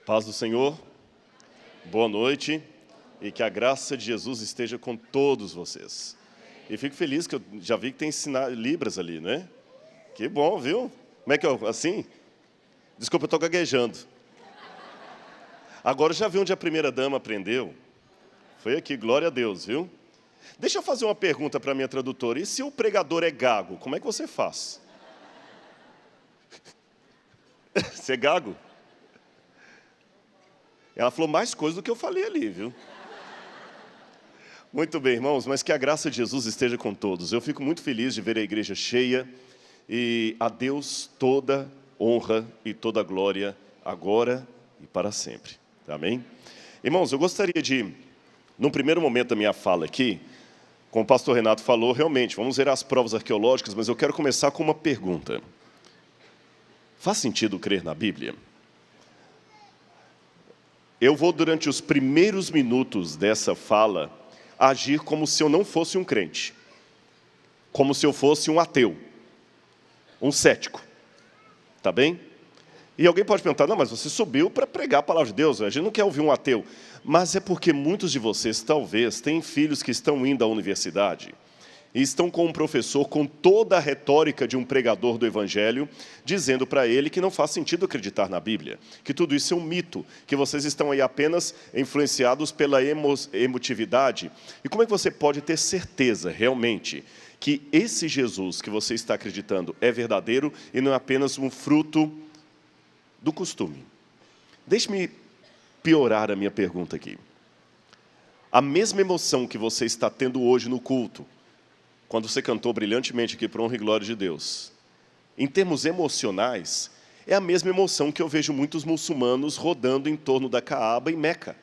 Paz do Senhor, boa noite e que a graça de Jesus esteja com todos vocês. E fico feliz que eu já vi que tem Libras ali, né? Que bom, viu? Como é que eu, assim? Desculpa, eu estou gaguejando. Agora já vi onde a primeira dama aprendeu. Foi aqui, glória a Deus, viu? Deixa eu fazer uma pergunta para a minha tradutora. E se o pregador é gago, como é que você faz? Você é gago? Ela falou mais coisa do que eu falei ali, viu? Muito bem, irmãos, mas que a graça de Jesus esteja com todos. Eu fico muito feliz de ver a igreja cheia e a Deus toda honra e toda glória, agora e para sempre. Amém? Irmãos, eu gostaria de, num primeiro momento da minha fala aqui, como o pastor Renato falou, realmente, vamos ver as provas arqueológicas, mas eu quero começar com uma pergunta. Faz sentido crer na Bíblia? Eu vou, durante os primeiros minutos dessa fala, agir como se eu não fosse um crente, como se eu fosse um ateu, um cético, tá bem? E alguém pode perguntar, não, mas você subiu para pregar a palavra de Deus, a gente não quer ouvir um ateu. Mas é porque muitos de vocês, talvez, têm filhos que estão indo à universidade e estão com um professor com toda a retórica de um pregador do Evangelho, dizendo para ele que não faz sentido acreditar na Bíblia, que tudo isso é um mito, que vocês estão aí apenas influenciados pela emotividade. E como é que você pode ter certeza, realmente, que esse Jesus que você está acreditando é verdadeiro e não é apenas um fruto do costume? Deixe-me piorar a minha pergunta aqui. A mesma emoção que você está tendo hoje no culto, quando você cantou brilhantemente aqui para honra e glória de Deus, em termos emocionais, é a mesma emoção que eu vejo muitos muçulmanos rodando em torno da Caaba em Meca.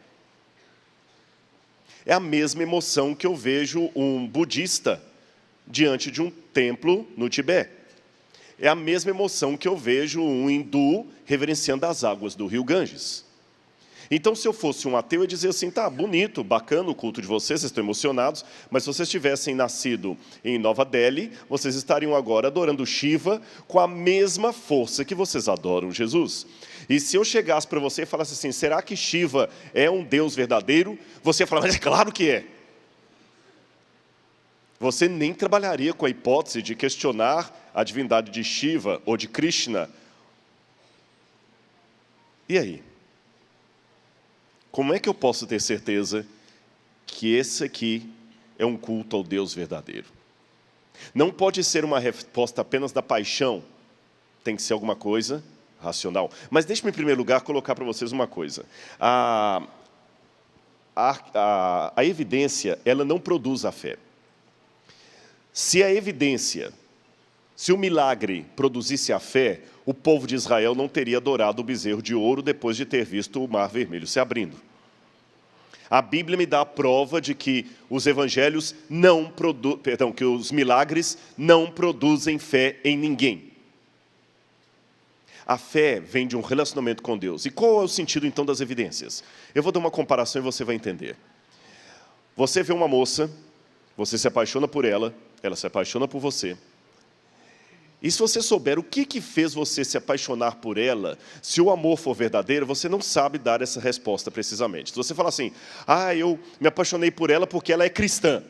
É a mesma emoção que eu vejo um budista diante de um templo no Tibete. É a mesma emoção que eu vejo um hindu reverenciando as águas do rio Ganges. Então, se eu fosse um ateu, eu ia dizer assim, tá, bonito, bacana o culto de vocês estão emocionados, mas se vocês tivessem nascido em Nova Delhi, vocês estariam agora adorando Shiva com a mesma força que vocês adoram Jesus. E se eu chegasse para você e falasse assim, será que Shiva é um Deus verdadeiro? Você ia falar, mas é claro que é. Você nem trabalharia com a hipótese de questionar a divindade de Shiva ou de Krishna. E aí? Como é que eu posso ter certeza que esse aqui é um culto ao Deus verdadeiro? Não pode ser uma resposta apenas da paixão, tem que ser alguma coisa racional. Mas deixe-me, em primeiro lugar, colocar para vocês uma coisa. A evidência, ela não produz a fé. Se a evidência, se o milagre produzisse a fé, o povo de Israel não teria adorado o bezerro de ouro depois de ter visto o mar vermelho se abrindo. A Bíblia me dá a prova de que os evangelhos que os milagres não produzem fé em ninguém. A fé vem de um relacionamento com Deus. E qual é o sentido, então, das evidências? Eu vou dar uma comparação e você vai entender. Você vê uma moça, você se apaixona por ela, ela se apaixona por você. E se você souber o que fez você se apaixonar por ela, se o amor for verdadeiro, você não sabe dar essa resposta precisamente. Se você falar assim, eu me apaixonei por ela porque ela é cristã.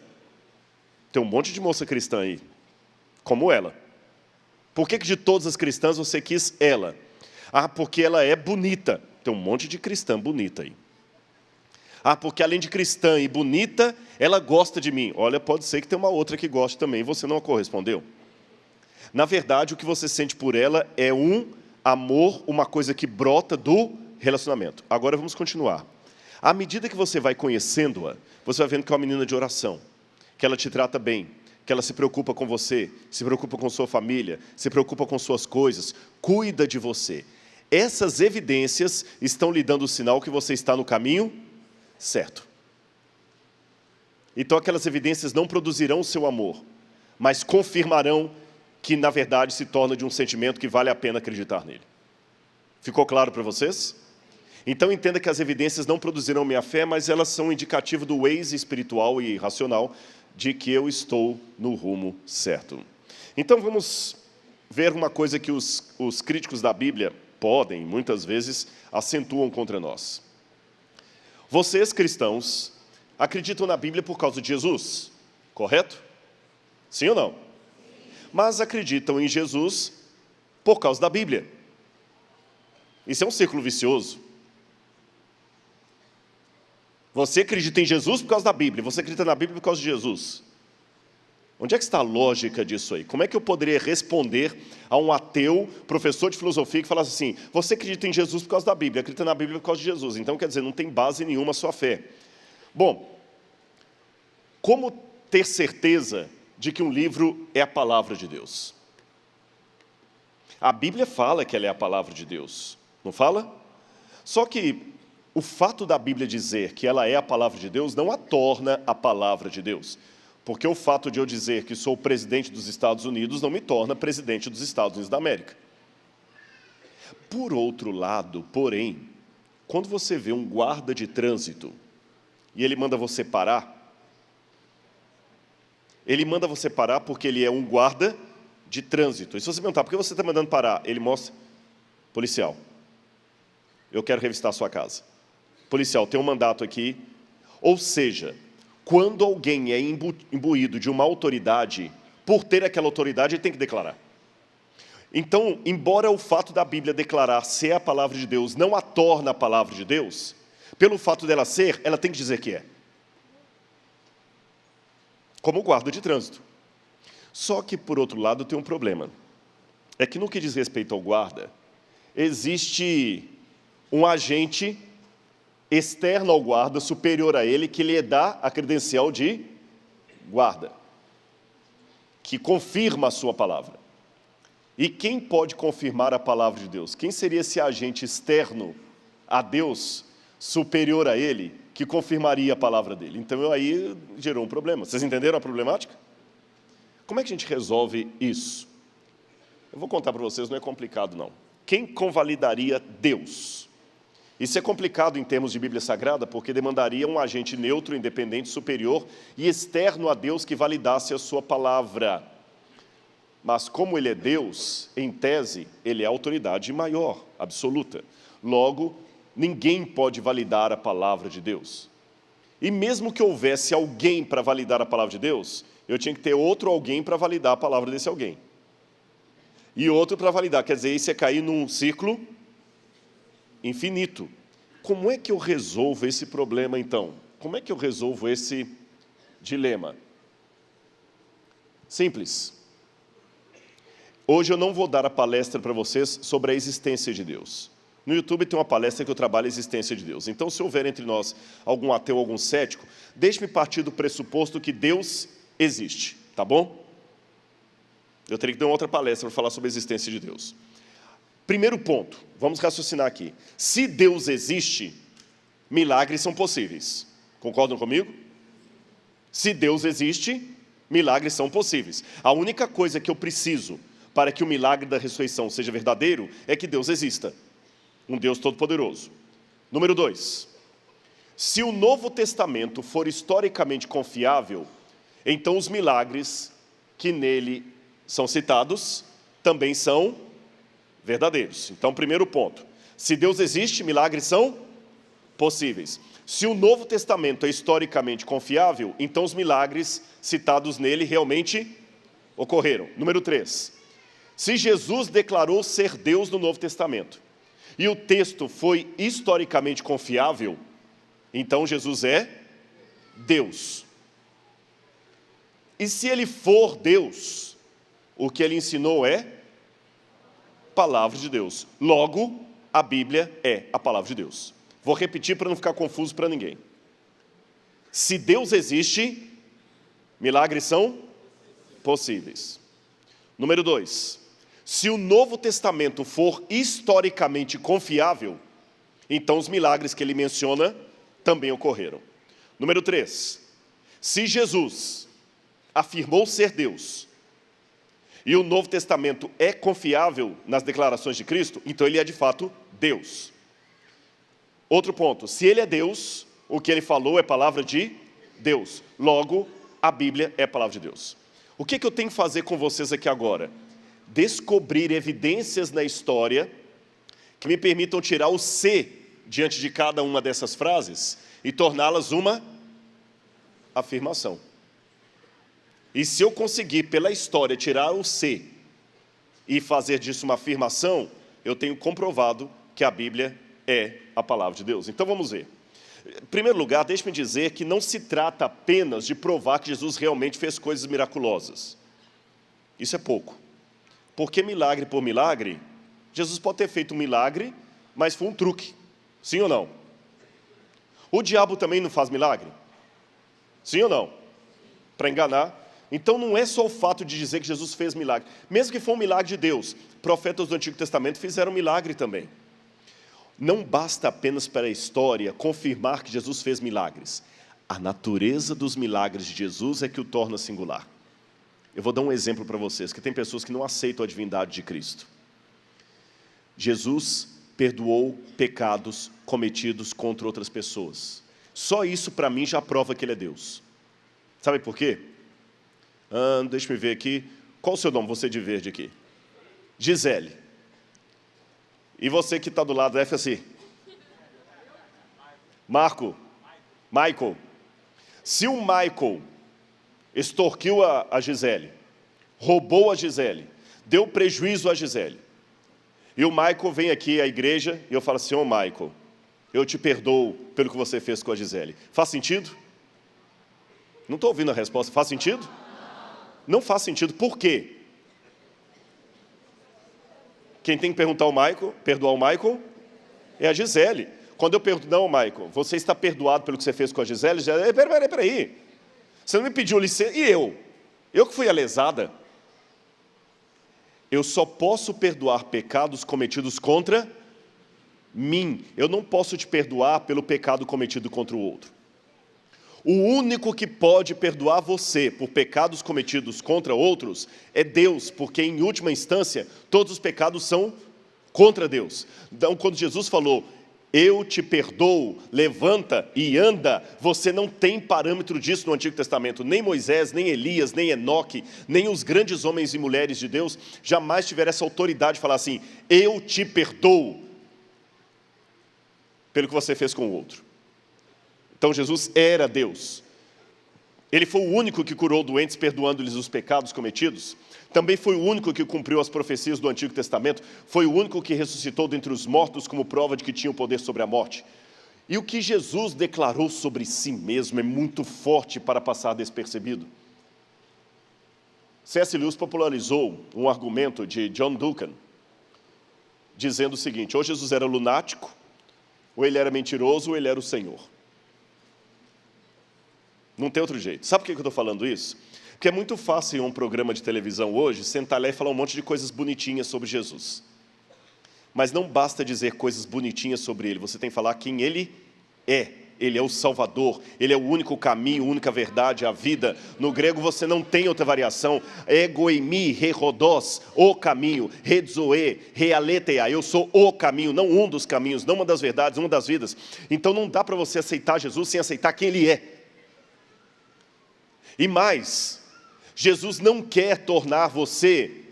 Tem um monte de moça cristã aí, como ela. Por que de todas as cristãs você quis ela? Porque ela é bonita. Tem um monte de cristã bonita aí. Porque além de cristã e bonita, ela gosta de mim. Olha, pode ser que tenha uma outra que goste também, e você não a correspondeu. Na verdade, o que você sente por ela é um amor, uma coisa que brota do relacionamento. Agora vamos continuar. À medida que você vai conhecendo-a, você vai vendo que é uma menina de oração, que ela te trata bem, que ela se preocupa com você, se preocupa com sua família, se preocupa com suas coisas, cuida de você. Essas evidências estão lhe dando o sinal que você está no caminho certo. Então aquelas evidências não produzirão o seu amor, mas confirmarão que, na verdade, se torna de um sentimento que vale a pena acreditar nele. Ficou claro para vocês? Então, entenda que as evidências não produzirão minha fé, mas elas são indicativo do Waze espiritual e racional de que eu estou no rumo certo. Então, vamos ver uma coisa que os críticos da Bíblia podem, muitas vezes, acentuam contra nós. Vocês, cristãos, acreditam na Bíblia por causa de Jesus, correto? Sim ou não? Mas acreditam em Jesus por causa da Bíblia. Isso é um círculo vicioso. Você acredita em Jesus por causa da Bíblia, você acredita na Bíblia por causa de Jesus. Onde é que está a lógica disso aí? Como é que eu poderia responder a um ateu, professor de filosofia, que falasse assim, você acredita em Jesus por causa da Bíblia, acredita na Bíblia por causa de Jesus. Então, quer dizer, não tem base nenhuma a sua fé. Bom, como ter certeza de que um livro é a palavra de Deus? A Bíblia fala que ela é a palavra de Deus, não fala? Só que o fato da Bíblia dizer que ela é a palavra de Deus não a torna a palavra de Deus. Porque o fato de eu dizer que sou o presidente dos Estados Unidos não me torna presidente dos Estados Unidos da América. Por outro lado, porém, quando você vê um guarda de trânsito e ele manda você parar porque ele é um guarda de trânsito. E se você perguntar, por que você está mandando parar? Ele mostra, policial, eu quero revistar a sua casa. Policial, tem um mandato aqui. Ou seja, quando alguém é imbuído de uma autoridade, por ter aquela autoridade, ele tem que declarar. Então, embora o fato da Bíblia declarar ser a palavra de Deus não a torna a palavra de Deus, pelo fato dela ser, ela tem que dizer que é. Como guarda de trânsito. Só que, por outro lado, tem um problema. É que no que diz respeito ao guarda, existe um agente externo ao guarda, superior a ele, que lhe dá a credencial de guarda, que confirma a sua palavra. E quem pode confirmar a palavra de Deus? Quem seria esse agente externo a Deus, superior a ele, que confirmaria a palavra dele? Então aí gerou um problema. Vocês entenderam a problemática? Como é que a gente resolve isso? Eu vou contar para vocês, não é complicado não. Quem convalidaria Deus? Isso é complicado em termos de Bíblia Sagrada, porque demandaria um agente neutro, independente, superior e externo a Deus que validasse a sua palavra. Mas como ele é Deus, em tese, ele é a autoridade maior, absoluta. Logo, ninguém pode validar a palavra de Deus. E mesmo que houvesse alguém para validar a palavra de Deus, eu tinha que ter outro alguém para validar a palavra desse alguém. E outro para validar, quer dizer, isso é cair num ciclo infinito. Como é que eu resolvo esse problema, então? Como é que eu resolvo esse dilema? Simples. Hoje eu não vou dar a palestra para vocês sobre a existência de Deus. No YouTube tem uma palestra que eu trabalho a existência de Deus. Então, se houver entre nós algum ateu, algum cético, deixe-me partir do pressuposto que Deus existe, tá bom? Eu teria que dar uma outra palestra para falar sobre a existência de Deus. Primeiro ponto, vamos raciocinar aqui. Se Deus existe, milagres são possíveis. Concordam comigo? Se Deus existe, milagres são possíveis. A única coisa que eu preciso para que o milagre da ressurreição seja verdadeiro é que Deus exista. Um Deus todo-poderoso. Número 2. Se o Novo Testamento for historicamente confiável, então os milagres que nele são citados também são verdadeiros. Então, primeiro ponto. Se Deus existe, milagres são possíveis. Se o Novo Testamento é historicamente confiável, então os milagres citados nele realmente ocorreram. Número 3. Se Jesus declarou ser Deus no Novo Testamento, e o texto foi historicamente confiável, então Jesus é Deus. E se ele for Deus, o que ele ensinou é palavra de Deus. Logo, a Bíblia é a palavra de Deus. Vou repetir para não ficar confuso para ninguém. Se Deus existe, milagres são possíveis. Número 2. Se o Novo Testamento for historicamente confiável, então os milagres que ele menciona também ocorreram. Número 3. Se Jesus afirmou ser Deus, e o Novo Testamento é confiável nas declarações de Cristo, então ele é de fato Deus. Outro ponto, se ele é Deus, o que ele falou é palavra de Deus. Logo, a Bíblia é a palavra de Deus. O que eu tenho que fazer com vocês aqui agora? Descobrir evidências na história que me permitam tirar o "se" diante de cada uma dessas frases e torná-las uma afirmação. E se eu conseguir, pela história, tirar o "se" e fazer disso uma afirmação, eu tenho comprovado que a Bíblia é a palavra de Deus. Então vamos ver. Em primeiro lugar, deixe-me dizer que não se trata apenas de provar que Jesus realmente fez coisas miraculosas. Isso é pouco. Porque milagre por milagre, Jesus pode ter feito um milagre, mas foi um truque. Sim ou não? O diabo também não faz milagre? Sim ou não? Para enganar. Então não é só o fato de dizer que Jesus fez milagre. Mesmo que for um milagre de Deus, profetas do Antigo Testamento fizeram milagre também. Não basta apenas para a história confirmar que Jesus fez milagres. A natureza dos milagres de Jesus é que o torna singular. Eu vou dar um exemplo para vocês, que tem pessoas que não aceitam a divindade de Cristo. Jesus perdoou pecados cometidos contra outras pessoas. Só isso para mim já prova que Ele é Deus. Sabe por quê? Deixa eu ver aqui. Qual o seu nome, você de verde aqui? Gisele. E você que está do lado, assim. Michael. Se o Michael extorquiu a Gisele, roubou a Gisele, deu prejuízo a Gisele, e o Michael vem aqui à igreja e eu falo assim: ô Michael, eu te perdoo pelo que você fez com a Gisele. Faz sentido? Não estou ouvindo a resposta. Faz sentido? Não faz sentido. Por quê? Quem tem que perdoar o Michael, é a Gisele. Quando eu pergunto: não, Michael, você está perdoado pelo que você fez com a Gisele? Peraí. Você não me pediu licença. E eu? Eu que fui a lesada. Eu só posso perdoar pecados cometidos contra mim. Eu não posso te perdoar pelo pecado cometido contra o outro. O único que pode perdoar você por pecados cometidos contra outros é Deus, porque em última instância todos os pecados são contra Deus. Então quando Jesus falou: eu te perdoo, levanta e anda, você não tem parâmetro disso no Antigo Testamento. Nem Moisés, nem Elias, nem Enoque, nem os grandes homens e mulheres de Deus jamais tiveram essa autoridade de falar assim: eu te perdoo pelo que você fez com o outro. Então Jesus era Deus. Ele foi o único que curou doentes, perdoando-lhes os pecados cometidos. Também foi o único que cumpriu as profecias do Antigo Testamento. Foi o único que ressuscitou dentre os mortos como prova de que tinha o poder sobre a morte. E o que Jesus declarou sobre si mesmo é muito forte para passar despercebido. C.S. Lewis popularizou um argumento de John Duncan, dizendo o seguinte: ou Jesus era lunático, ou ele era mentiroso, ou ele era o Senhor. Não tem outro jeito. Sabe por que eu estou falando isso? Porque é muito fácil em um programa de televisão hoje sentar lá e falar um monte de coisas bonitinhas sobre Jesus. Mas não basta dizer coisas bonitinhas sobre Ele, você tem que falar quem Ele é. Ele é o Salvador, Ele é o único caminho, a única verdade, a vida. No grego você não tem outra variação. Ego eimi, rerodós, o caminho, redzoe, realetheia. Eu sou o caminho, não um dos caminhos, não uma das verdades, uma das vidas. Então não dá para você aceitar Jesus sem aceitar quem Ele é. E mais, Jesus não quer tornar você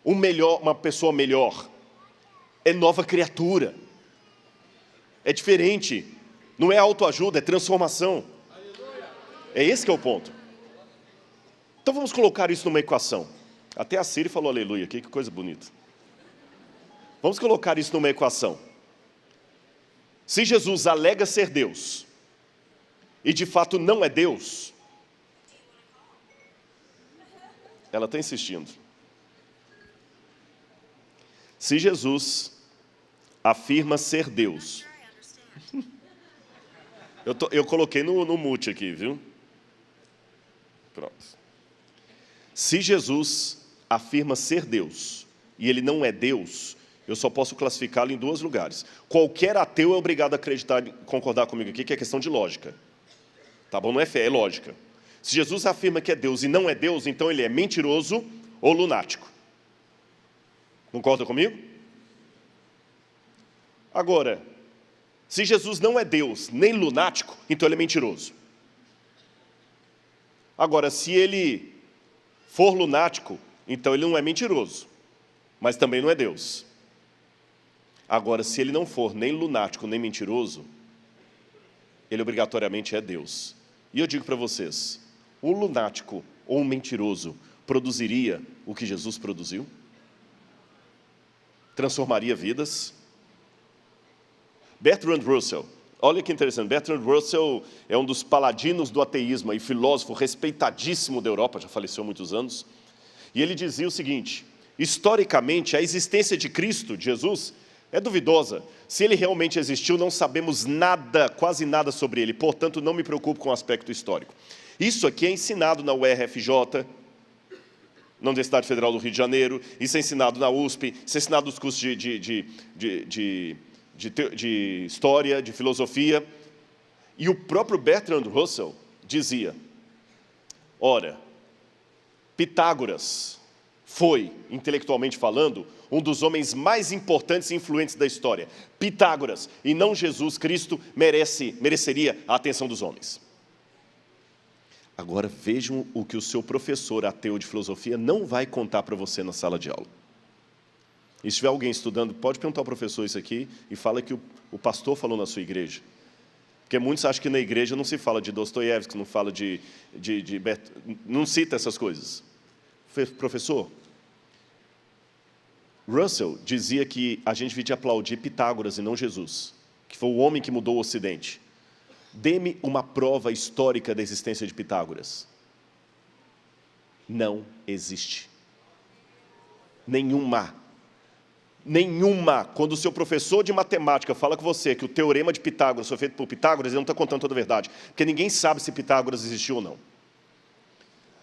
uma pessoa melhor. É nova criatura. É diferente. Não é autoajuda, é transformação. É esse que é o ponto. Então vamos colocar isso numa equação. Até a Siri falou aleluia aqui, que coisa bonita. Vamos colocar isso numa equação. Se Jesus alega ser Deus, e de fato não é Deus, ela está insistindo. Se Jesus afirma ser Deus, eu coloquei no mute aqui, viu? Pronto. Se Jesus afirma ser Deus, e Ele não é Deus, eu só posso classificá-lo em dois lugares. Qualquer ateu é obrigado a acreditar, concordar comigo aqui, que é questão de lógica. Tá bom? Não é fé, é lógica. Se Jesus afirma que é Deus e não é Deus, então Ele é mentiroso ou lunático. Concorda comigo? Agora, se Jesus não é Deus nem lunático, então Ele é mentiroso. Agora, se Ele for lunático, então Ele não é mentiroso, mas também não é Deus. Agora, se ele não for nem lunático, nem mentiroso, ele obrigatoriamente é Deus. E eu digo para vocês, um lunático ou um mentiroso produziria o que Jesus produziu? Transformaria vidas? Bertrand Russell, olha que interessante, Bertrand Russell é um dos paladinos do ateísmo e filósofo respeitadíssimo da Europa, já faleceu há muitos anos, e ele dizia o seguinte: historicamente, a existência de Cristo, de Jesus, é duvidosa. Se ele realmente existiu, não sabemos nada, quase nada sobre ele, portanto, não me preocupo com o aspecto histórico. Isso aqui é ensinado na UERFJ, na Universidade Federal do Rio de Janeiro, isso é ensinado na USP, isso é ensinado nos cursos de história, de filosofia. E o próprio Bertrand Russell dizia, ora, Pitágoras foi, intelectualmente falando, um dos homens mais importantes e influentes da história. Pitágoras, e não Jesus Cristo, mereceria a atenção dos homens. Agora vejam o que o seu professor ateu de filosofia não vai contar para você na sala de aula. E se tiver alguém estudando, pode perguntar ao professor isso aqui e fala que o pastor falou na sua igreja. Porque muitos acham que na igreja não se fala de Dostoiévski, não fala não cita essas coisas. Professor, Russell dizia que a gente devia aplaudir Pitágoras e não Jesus, que foi o homem que mudou o Ocidente. Dê-me uma prova histórica da existência de Pitágoras. Não existe. Nenhuma. Nenhuma. Quando o seu professor de matemática fala com você que o teorema de Pitágoras foi feito por Pitágoras, ele não está contando toda a verdade. Porque ninguém sabe se Pitágoras existiu ou não.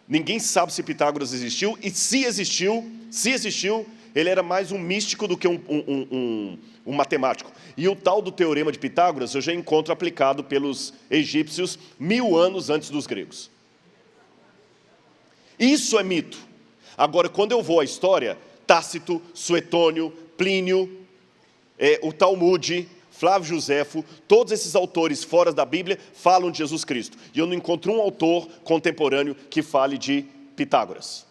Ninguém sabe se Pitágoras existiu, e se existiu, ele era mais um místico do que um matemático. E o tal do teorema de Pitágoras eu já encontro aplicado pelos egípcios 1000 anos antes dos gregos. Isso é mito. Agora, quando eu vou à história, Tácito, Suetônio, Plínio, o Talmude, Flávio Josefo, todos esses autores fora da Bíblia falam de Jesus Cristo. E eu não encontro um autor contemporâneo que fale de Pitágoras.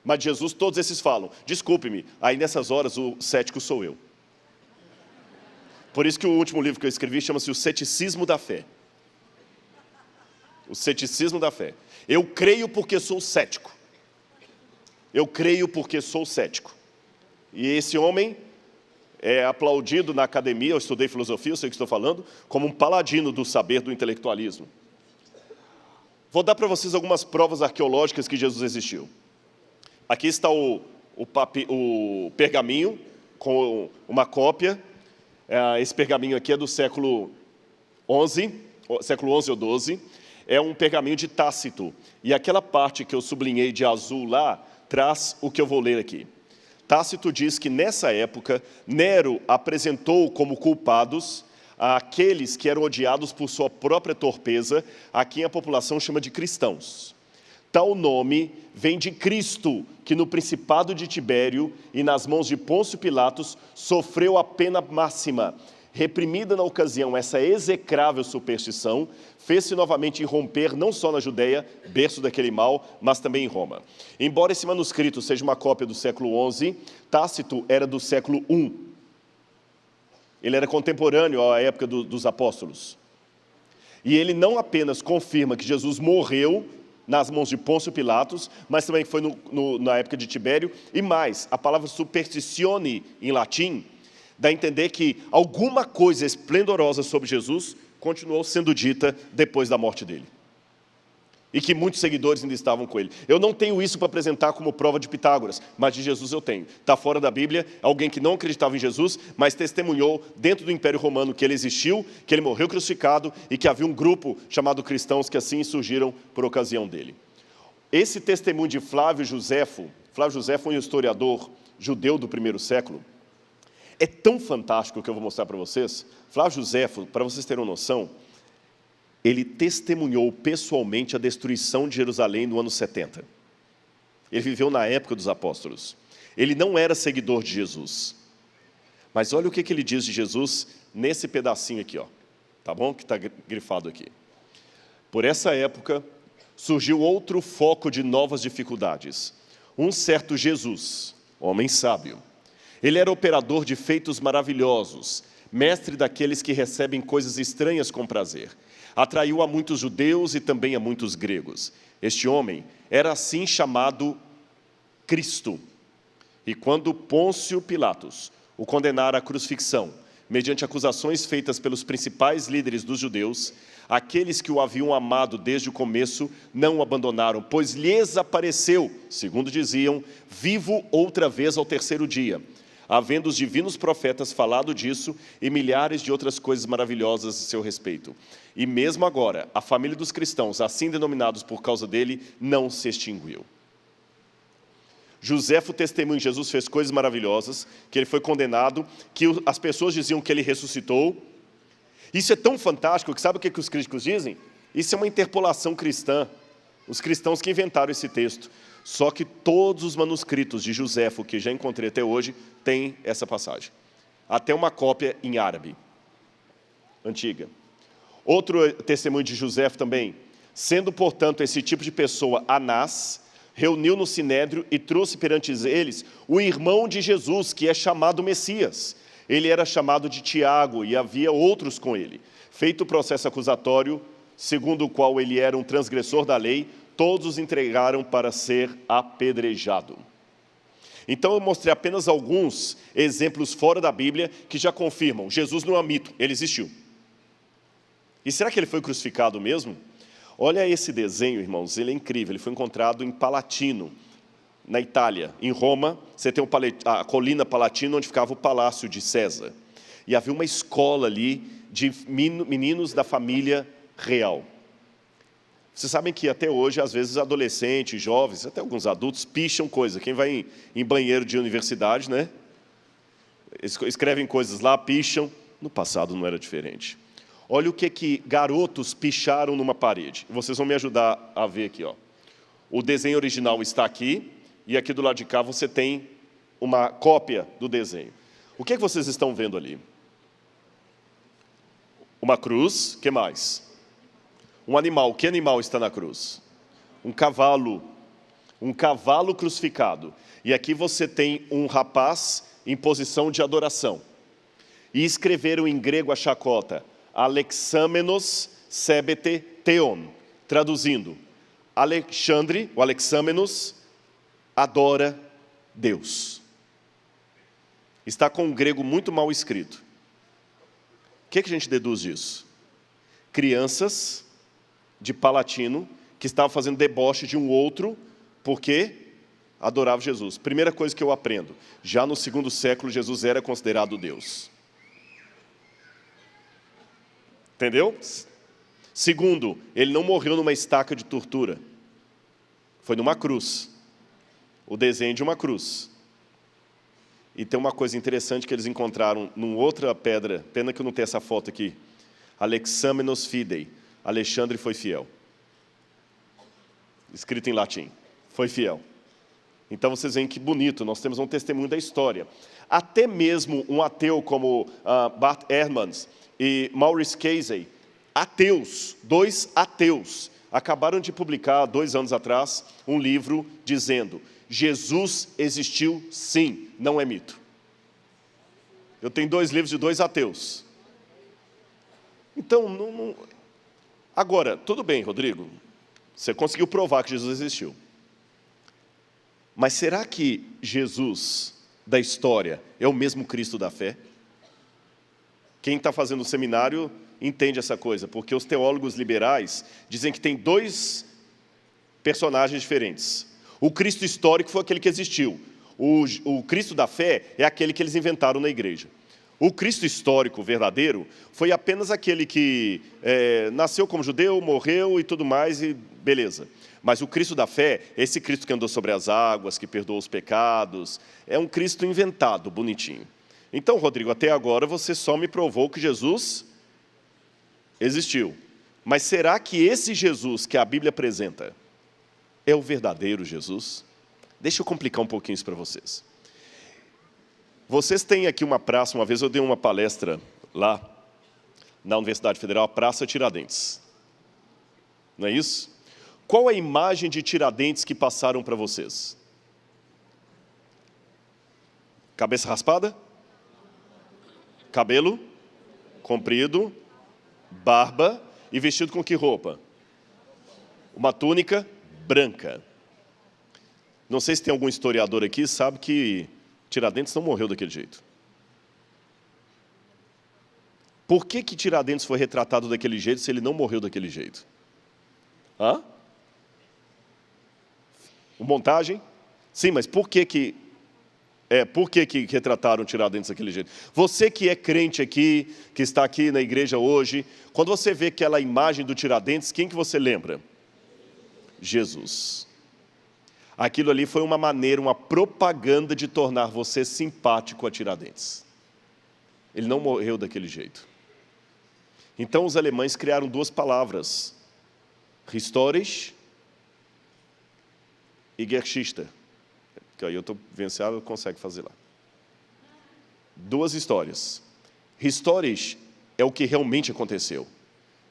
Mas de Jesus, todos esses falam. Desculpe-me, aí nessas horas o cético sou eu. Por isso que o último livro que eu escrevi chama-se O Ceticismo da Fé. O Ceticismo da Fé. Eu creio porque sou cético. Eu creio porque sou cético. E esse homem é aplaudido na academia, eu estudei filosofia, eu sei o que estou falando, como um paladino do saber do intelectualismo. Vou dar para vocês algumas provas arqueológicas que Jesus existiu. Aqui está o pergaminho, com uma cópia. Esse pergaminho aqui é do século XI ou XII. É um pergaminho de Tácito. E aquela parte que eu sublinhei de azul lá, traz o que eu vou ler aqui. Tácito diz que, nessa época, Nero apresentou como culpados aqueles que eram odiados por sua própria torpeza, a quem a população chama de cristãos. Tal nome vem de Cristo, que no principado de Tibério e nas mãos de Pôncio Pilatos sofreu a pena máxima. Reprimida na ocasião essa execrável superstição, fez-se novamente irromper não só na Judéia, berço daquele mal, mas também em Roma. Embora esse manuscrito seja uma cópia do século XI, Tácito era do século I. Ele era contemporâneo à época dos apóstolos. E ele não apenas confirma que Jesus morreu nas mãos de Pôncio Pilatos, mas também foi na época de Tibério, e mais, a palavra superstitione, em latim, dá a entender que alguma coisa esplendorosa sobre Jesus continuou sendo dita depois da morte dele. E que muitos seguidores ainda estavam com ele. Eu não tenho isso para apresentar como prova de Pitágoras, mas de Jesus eu tenho. Está fora da Bíblia, alguém que não acreditava em Jesus, mas testemunhou dentro do Império Romano que ele existiu, que ele morreu crucificado e que havia um grupo chamado cristãos que assim surgiram por ocasião dele. Esse testemunho de Flávio Josefo foi um historiador judeu do primeiro século, é tão fantástico que eu vou mostrar para vocês. Flávio Josefo, para vocês terem uma noção, ele testemunhou pessoalmente a destruição de Jerusalém no ano 70. Ele viveu na época dos apóstolos. Ele não era seguidor de Jesus. Mas olha o que ele diz de Jesus nesse pedacinho aqui, ó. Tá bom? Que está grifado aqui. Por essa época, surgiu outro foco de novas dificuldades. Um certo Jesus, homem sábio, Ele era operador de feitos maravilhosos, mestre daqueles que recebem coisas estranhas com prazer. Atraiu a muitos judeus e também a muitos gregos. Este homem era assim chamado Cristo. E quando Pôncio Pilatos o condenara à crucifixão, mediante acusações feitas pelos principais líderes dos judeus, aqueles que o haviam amado desde o começo não o abandonaram, pois lhes apareceu, segundo diziam, vivo outra vez ao terceiro dia, havendo os divinos profetas falado disso e milhares de outras coisas maravilhosas a seu respeito. E mesmo agora, a família dos cristãos, assim denominados por causa dele, não se extinguiu. Joséfo testemunha que Jesus fez coisas maravilhosas, que ele foi condenado, que as pessoas diziam que ele ressuscitou. Isso é tão fantástico que sabe o que os críticos dizem? Isso é uma interpolação cristã. Os cristãos que inventaram esse texto. Só que todos os manuscritos de Joséfo, que já encontrei até hoje, têm essa passagem. Até uma cópia em árabe, antiga. Outro testemunho de Joséfo também. Sendo, portanto, esse tipo de pessoa Anás, reuniu no Sinédrio e trouxe perante eles o irmão de Jesus, que é chamado Messias. Ele era chamado de Tiago e havia outros com ele. Feito o processo acusatório, segundo o qual ele era um transgressor da lei, todos os entregaram para ser apedrejado. Então eu mostrei apenas alguns exemplos fora da Bíblia que já confirmam, Jesus não é mito, ele existiu. E será que ele foi crucificado mesmo? Olha esse desenho, irmãos, ele é incrível, ele foi encontrado em Palatino, na Itália. Em Roma, você tem a colina Palatino, onde ficava o palácio de César. E havia uma escola ali de meninos da família real. Vocês sabem que até hoje, às vezes, adolescentes, jovens, até alguns adultos, picham coisa. Quem vai em banheiro de universidade, né? Escrevem coisas lá, picham. No passado não era diferente. Olha o que garotos picharam numa parede. Vocês vão me ajudar a ver aqui, ó. O desenho original está aqui, e aqui do lado de cá você tem uma cópia do desenho. O que vocês estão vendo ali? Uma cruz, o que mais? Um animal, que animal está na cruz? Um cavalo crucificado. E aqui você tem um rapaz em posição de adoração. E escreveram em grego a chacota, Alexamenos sebete theon, traduzindo, Alexandre, o Alexamenos, adora Deus. Está com um grego muito mal escrito. O que a gente deduz disso? Crianças de Palatino que estavam fazendo deboche de um outro porque adoravam Jesus. Primeira coisa que eu aprendo, já no segundo século Jesus era considerado Deus. Entendeu? Segundo, ele não morreu numa estaca de tortura. Foi numa cruz. O desenho de uma cruz. E tem uma coisa interessante que eles encontraram numa outra pedra, pena que eu não tenho essa foto aqui. Alexamenos fidei, Alexandre foi fiel. Escrito em latim, foi fiel. Então vocês veem que bonito, nós temos um testemunho da história. Até mesmo um ateu como Bart Ehrmans e Maurice Casey, ateus, dois ateus, acabaram de publicar, 2 anos atrás, um livro dizendo: Jesus existiu sim, não é mito. Eu tenho 2 livros de 2 ateus. Então, agora, tudo bem, Rodrigo, você conseguiu provar que Jesus existiu. Mas será que Jesus da história é o mesmo Cristo da fé? Quem está fazendo o seminário entende essa coisa, porque os teólogos liberais dizem que tem 2 personagens diferentes. O Cristo histórico foi aquele que existiu. O Cristo da fé é aquele que eles inventaram na igreja. O Cristo histórico verdadeiro foi apenas aquele que nasceu como judeu, morreu e tudo mais, e beleza. Mas o Cristo da fé, esse Cristo que andou sobre as águas, que perdoou os pecados, é um Cristo inventado, bonitinho. Então, Rodrigo, até agora você só me provou que Jesus existiu. Mas será que esse Jesus que a Bíblia apresenta é o verdadeiro Jesus? Deixa eu complicar um pouquinho isso para vocês. Vocês têm aqui uma praça, uma vez eu dei uma palestra lá, na Universidade Federal, a Praça Tiradentes. Não é isso? Qual a imagem de Tiradentes que passaram para vocês? Cabeça raspada? Cabelo comprido, barba e vestido com que roupa? Uma túnica branca. Não sei se tem algum historiador aqui, sabe que Tiradentes não morreu daquele jeito. Por que Tiradentes foi retratado daquele jeito se ele não morreu daquele jeito? Hã? Montagem? Sim, mas por que retrataram Tiradentes daquele jeito? Você que é crente aqui, que está aqui na igreja hoje, quando você vê aquela imagem do Tiradentes, quem que você lembra? Jesus. Aquilo ali foi uma maneira, uma propaganda de tornar você simpático a Tiradentes. Ele não morreu daquele jeito. Então os alemães criaram duas palavras, Historisch e Geschichte. Que aí eu estou vendo se ela consegue fazer lá. Duas histórias. Historisch é o que realmente aconteceu.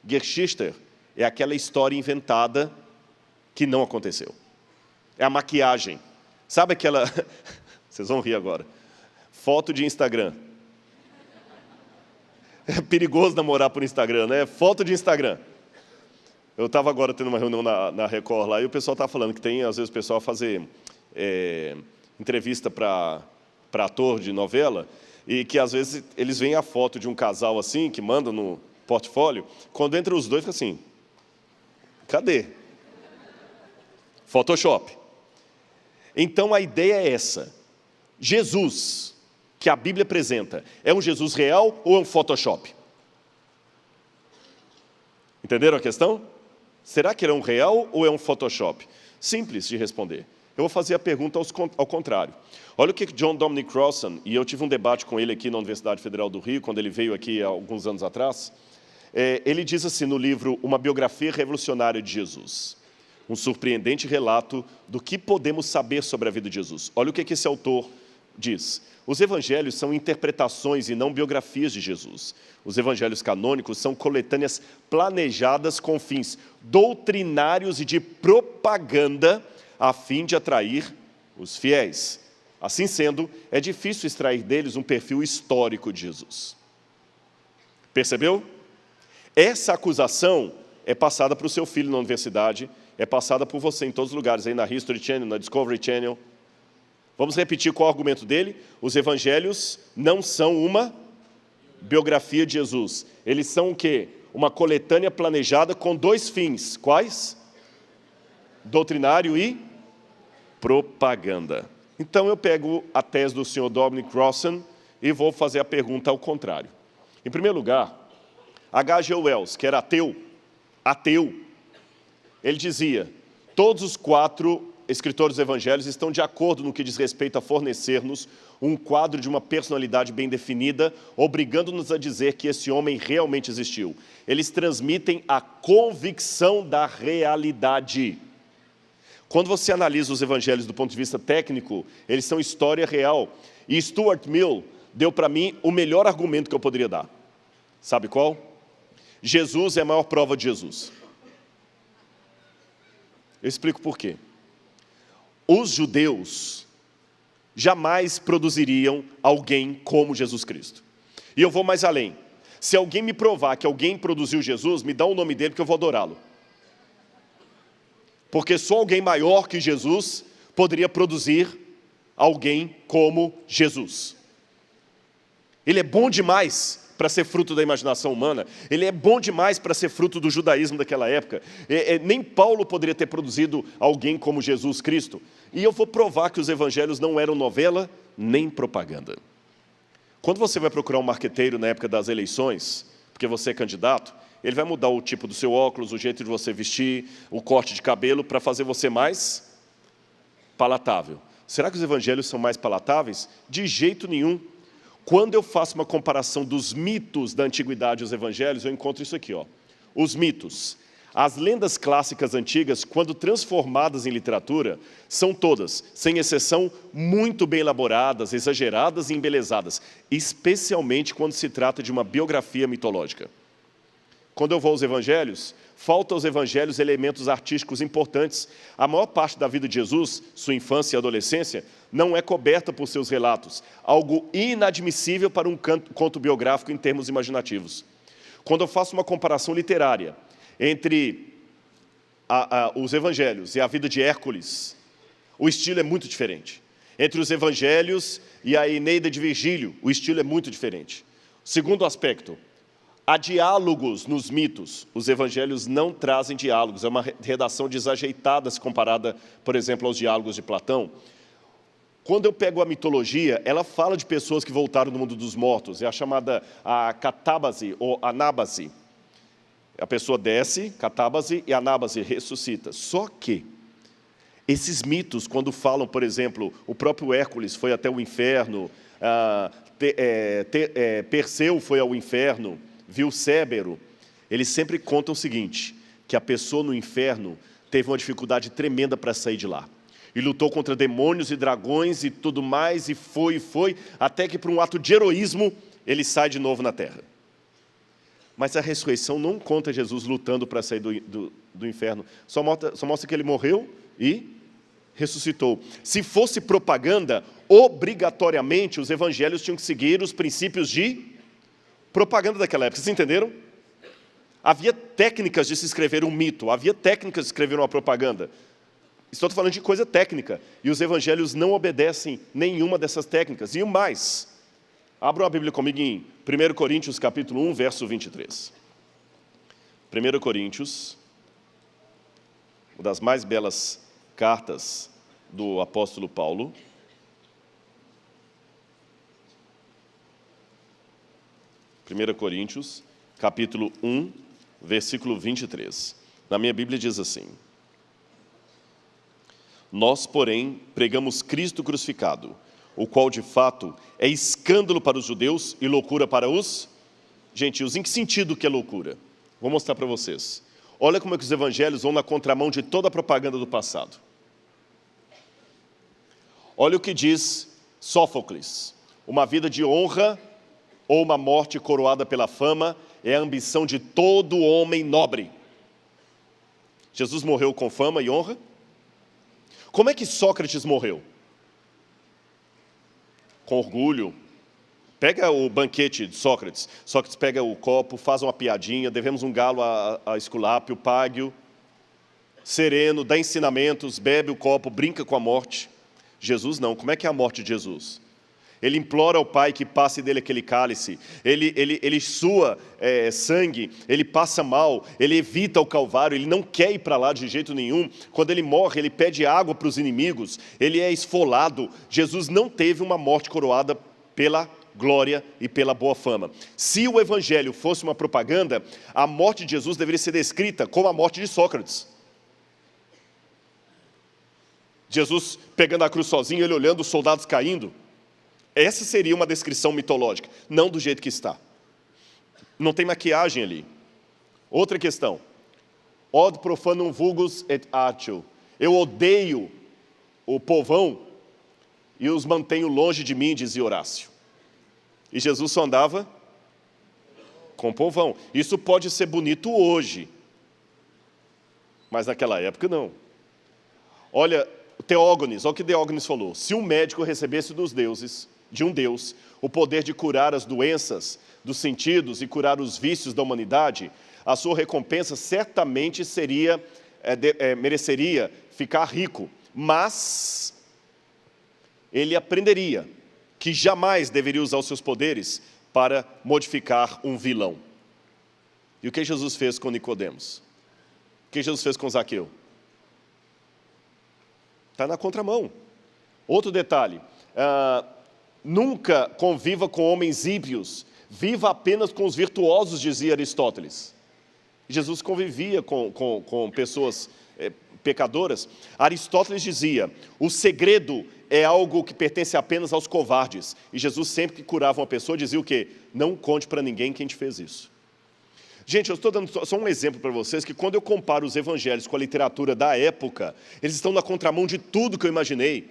Geschichte é aquela história inventada que não aconteceu. É a maquiagem. Sabe aquela... Vocês vão rir agora. Foto de Instagram. É perigoso namorar por Instagram, né? Foto de Instagram. Eu estava agora tendo uma reunião na Record lá e o pessoal estava falando que tem, às vezes, o pessoal fazer entrevista para ator de novela e que, às vezes, eles veem a foto de um casal assim, que manda no portfólio, quando entra os dois, fica assim, cadê? Photoshop. Então, a ideia é essa. Jesus, que a Bíblia apresenta, é um Jesus real ou é um Photoshop? Entenderam a questão? Será que ele é um real ou é um Photoshop? Simples de responder. Eu vou fazer a pergunta ao contrário. Olha o que John Dominic Crossan, e eu tive um debate com ele aqui na Universidade Federal do Rio, quando ele veio aqui há alguns anos atrás. Ele diz assim no livro Uma Biografia Revolucionária de Jesus. Um surpreendente relato do que podemos saber sobre a vida de Jesus. Olha o que esse autor diz. Os evangelhos são interpretações e não biografias de Jesus. Os evangelhos canônicos são coletâneas planejadas com fins doutrinários e de propaganda a fim de atrair os fiéis. Assim sendo, é difícil extrair deles um perfil histórico de Jesus. Percebeu? Essa acusação é passada para o seu filho na universidade, é passada por você em todos os lugares, aí na History Channel, na Discovery Channel. Vamos repetir qual é o argumento dele? Os evangelhos não são uma biografia de Jesus. Eles são o quê? Uma coletânea planejada com dois fins. Quais? Doutrinário e propaganda. Então eu pego a tese do Sr. Dominic Crossan e vou fazer a pergunta ao contrário. Em primeiro lugar, H.G. Wells, que era ateu, ele dizia, todos os 4 escritores dos evangelhos estão de acordo no que diz respeito a fornecer-nos um quadro de uma personalidade bem definida, obrigando-nos a dizer que esse homem realmente existiu. Eles transmitem a convicção da realidade. Quando você analisa os evangelhos do ponto de vista técnico, eles são história real. E Stuart Mill deu para mim o melhor argumento que eu poderia dar. Sabe qual? Jesus é a maior prova de Jesus. Eu explico por quê. Os judeus jamais produziriam alguém como Jesus Cristo. E eu vou mais além. Se alguém me provar que alguém produziu Jesus, me dá o nome dele que eu vou adorá-lo. Porque só alguém maior que Jesus poderia produzir alguém como Jesus. Ele é bom demais para ser fruto da imaginação humana. Ele é bom demais para ser fruto do judaísmo daquela época. Nem Paulo poderia ter produzido alguém como Jesus Cristo. E eu vou provar que os evangelhos não eram novela nem propaganda. Quando você vai procurar um marqueteiro na época das eleições, porque você é candidato, ele vai mudar o tipo do seu óculos, o jeito de você vestir, o corte de cabelo, para fazer você mais palatável. Será que os evangelhos são mais palatáveis? De jeito nenhum. Quando eu faço uma comparação dos mitos da antiguidade e os evangelhos, eu encontro isso aqui, ó. Os mitos. As lendas clássicas antigas, quando transformadas em literatura, são todas, sem exceção, muito bem elaboradas, exageradas e embelezadas, especialmente quando se trata de uma biografia mitológica. quando eu vou aos evangelhos, falta aos evangelhos elementos artísticos importantes. A maior parte da vida de Jesus, sua infância e adolescência, não é coberta por seus relatos, algo inadmissível para um conto biográfico em termos imaginativos. Quando eu faço uma comparação literária entre os evangelhos e a vida de Hércules, o estilo é muito diferente. Entre os evangelhos e a Eneida de Virgílio, o estilo é muito diferente. Segundo aspecto, há diálogos nos mitos. Os evangelhos não trazem diálogos, é uma redação desajeitada se comparada, por exemplo, aos diálogos de Platão. Quando eu pego a mitologia, ela fala de pessoas que voltaram do mundo dos mortos, é a chamada catábase ou anábase. A pessoa desce, catábase, e anábase, ressuscita. Só que esses mitos, quando falam, por exemplo, o próprio Hércules foi até o inferno, Perseu foi ao inferno, viu Cébero, eles sempre contam o seguinte, que a pessoa no inferno teve uma dificuldade tremenda para sair de lá. E lutou contra demônios e dragões e tudo mais, e foi, até que por um ato de heroísmo, ele sai de novo na terra. Mas a ressurreição não conta Jesus lutando para sair do inferno, só mostra que ele morreu e ressuscitou. Se fosse propaganda, obrigatoriamente os evangelhos tinham que seguir os princípios de propaganda daquela época. Vocês entenderam? Havia técnicas de se escrever um mito, havia técnicas de escrever uma propaganda. Estou falando de coisa técnica, e os evangelhos não obedecem nenhuma dessas técnicas. E o mais, abram a Bíblia comigo em 1 Coríntios, capítulo 1, verso 23. 1 Coríntios, uma das mais belas cartas do apóstolo Paulo. 1 Coríntios, capítulo 1, versículo 23. Na minha Bíblia diz assim: nós, porém, pregamos Cristo crucificado, o qual, de fato, é escândalo para os judeus e loucura para os gentios. Em que sentido que é loucura? Vou mostrar para vocês. Olha como é que os evangelhos vão na contramão de toda a propaganda do passado. Olha o que diz Sófocles: uma vida de honra ou uma morte coroada pela fama é a ambição de todo homem nobre. Jesus morreu com fama e honra? Como é que Sócrates morreu? Com orgulho. Pega o banquete de Sócrates. Sócrates pega o copo, faz uma piadinha, devemos um galo a Esculápio, pague-o, sereno, dá ensinamentos, bebe o copo, brinca com a morte. Jesus não. Como é que é a morte de Jesus? Ele implora ao Pai que passe dele aquele cálice, ele sua sangue, ele passa mal, ele evita o Calvário, ele não quer ir para lá de jeito nenhum. Quando ele morre, ele pede água para os inimigos, ele é esfolado. Jesus não teve uma morte coroada pela glória e pela boa fama. Se o evangelho fosse uma propaganda, a morte de Jesus deveria ser descrita como a morte de Sócrates. Jesus pegando a cruz sozinho, ele olhando os soldados caindo. Essa seria uma descrição mitológica, não do jeito que está. Não tem maquiagem ali. Outra questão. Od profanum vulgus et atio. Eu odeio o povão e os mantenho longe de mim, dizia Horácio. E Jesus só andava com o povão. Isso pode ser bonito hoje, mas naquela época não. Olha, Teógenes, olha o que Teógenes falou. Se um médico recebesse dos deuses, de um Deus, o poder de curar as doenças dos sentidos e curar os vícios da humanidade, a sua recompensa certamente mereceria ficar rico, mas ele aprenderia que jamais deveria usar os seus poderes para modificar um vilão. E o que Jesus fez com Nicodemos? O que Jesus fez com Zaqueu? Está na contramão. Outro detalhe, nunca conviva com homens ímpios, viva apenas com os virtuosos, dizia Aristóteles. Jesus convivia com pessoas pecadoras. Aristóteles dizia, o segredo é algo que pertence apenas aos covardes. E Jesus sempre que curava uma pessoa dizia o quê? Não conte para ninguém quem te fez isso. Gente, eu estou dando só um exemplo para vocês, que quando eu comparo os evangelhos com a literatura da época, eles estão na contramão de tudo que eu imaginei.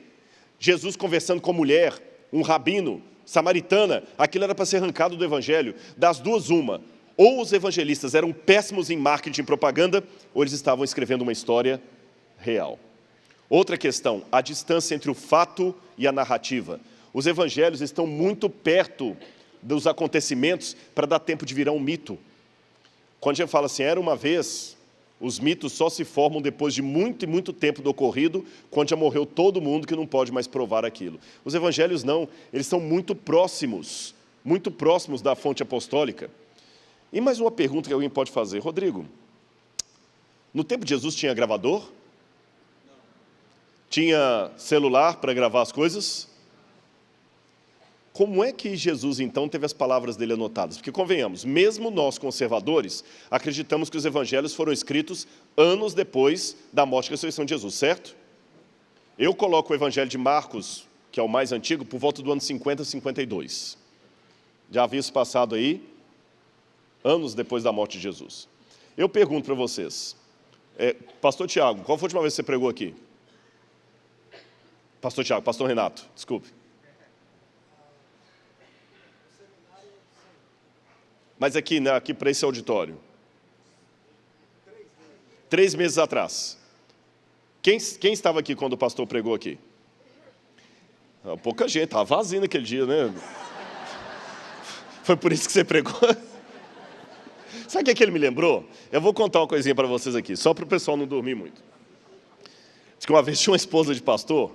Jesus conversando com mulher, um rabino, samaritana, aquilo era para ser arrancado do evangelho. Das duas, uma. Ou os evangelistas eram péssimos em marketing e propaganda, ou eles estavam escrevendo uma história real. Outra questão, a distância entre o fato e a narrativa. Os evangelhos estão muito perto dos acontecimentos para dar tempo de virar um mito. Quando a gente fala assim, era uma vez, os mitos só se formam depois de muito e muito tempo do ocorrido, quando já morreu todo mundo que não pode mais provar aquilo. Os evangelhos não, eles são muito próximos da fonte apostólica. E mais uma pergunta que alguém pode fazer, Rodrigo, no tempo de Jesus tinha gravador? Tinha celular para gravar as coisas? Como é que Jesus, então, teve as palavras dele anotadas? Porque, convenhamos, mesmo nós, conservadores, acreditamos que os evangelhos foram escritos anos depois da morte e ressurreição de Jesus, certo? Eu coloco o evangelho de Marcos, que é o mais antigo, por volta do ano 50, 52. Já havia isso passado aí, anos depois da morte de Jesus. Eu pergunto para vocês, Pastor Tiago, qual foi a última vez que você pregou aqui? Pastor Tiago, Pastor Renato, desculpe. Mas aqui, né, aqui para esse auditório. 3 meses atrás. Quem estava aqui quando o pastor pregou aqui? Pouca gente, estava vazio naquele dia, né? Foi por isso que você pregou? Sabe o que ele me lembrou? Eu vou contar uma coisinha para vocês aqui, só para o pessoal não dormir muito. Diz que uma vez tinha uma esposa de pastor,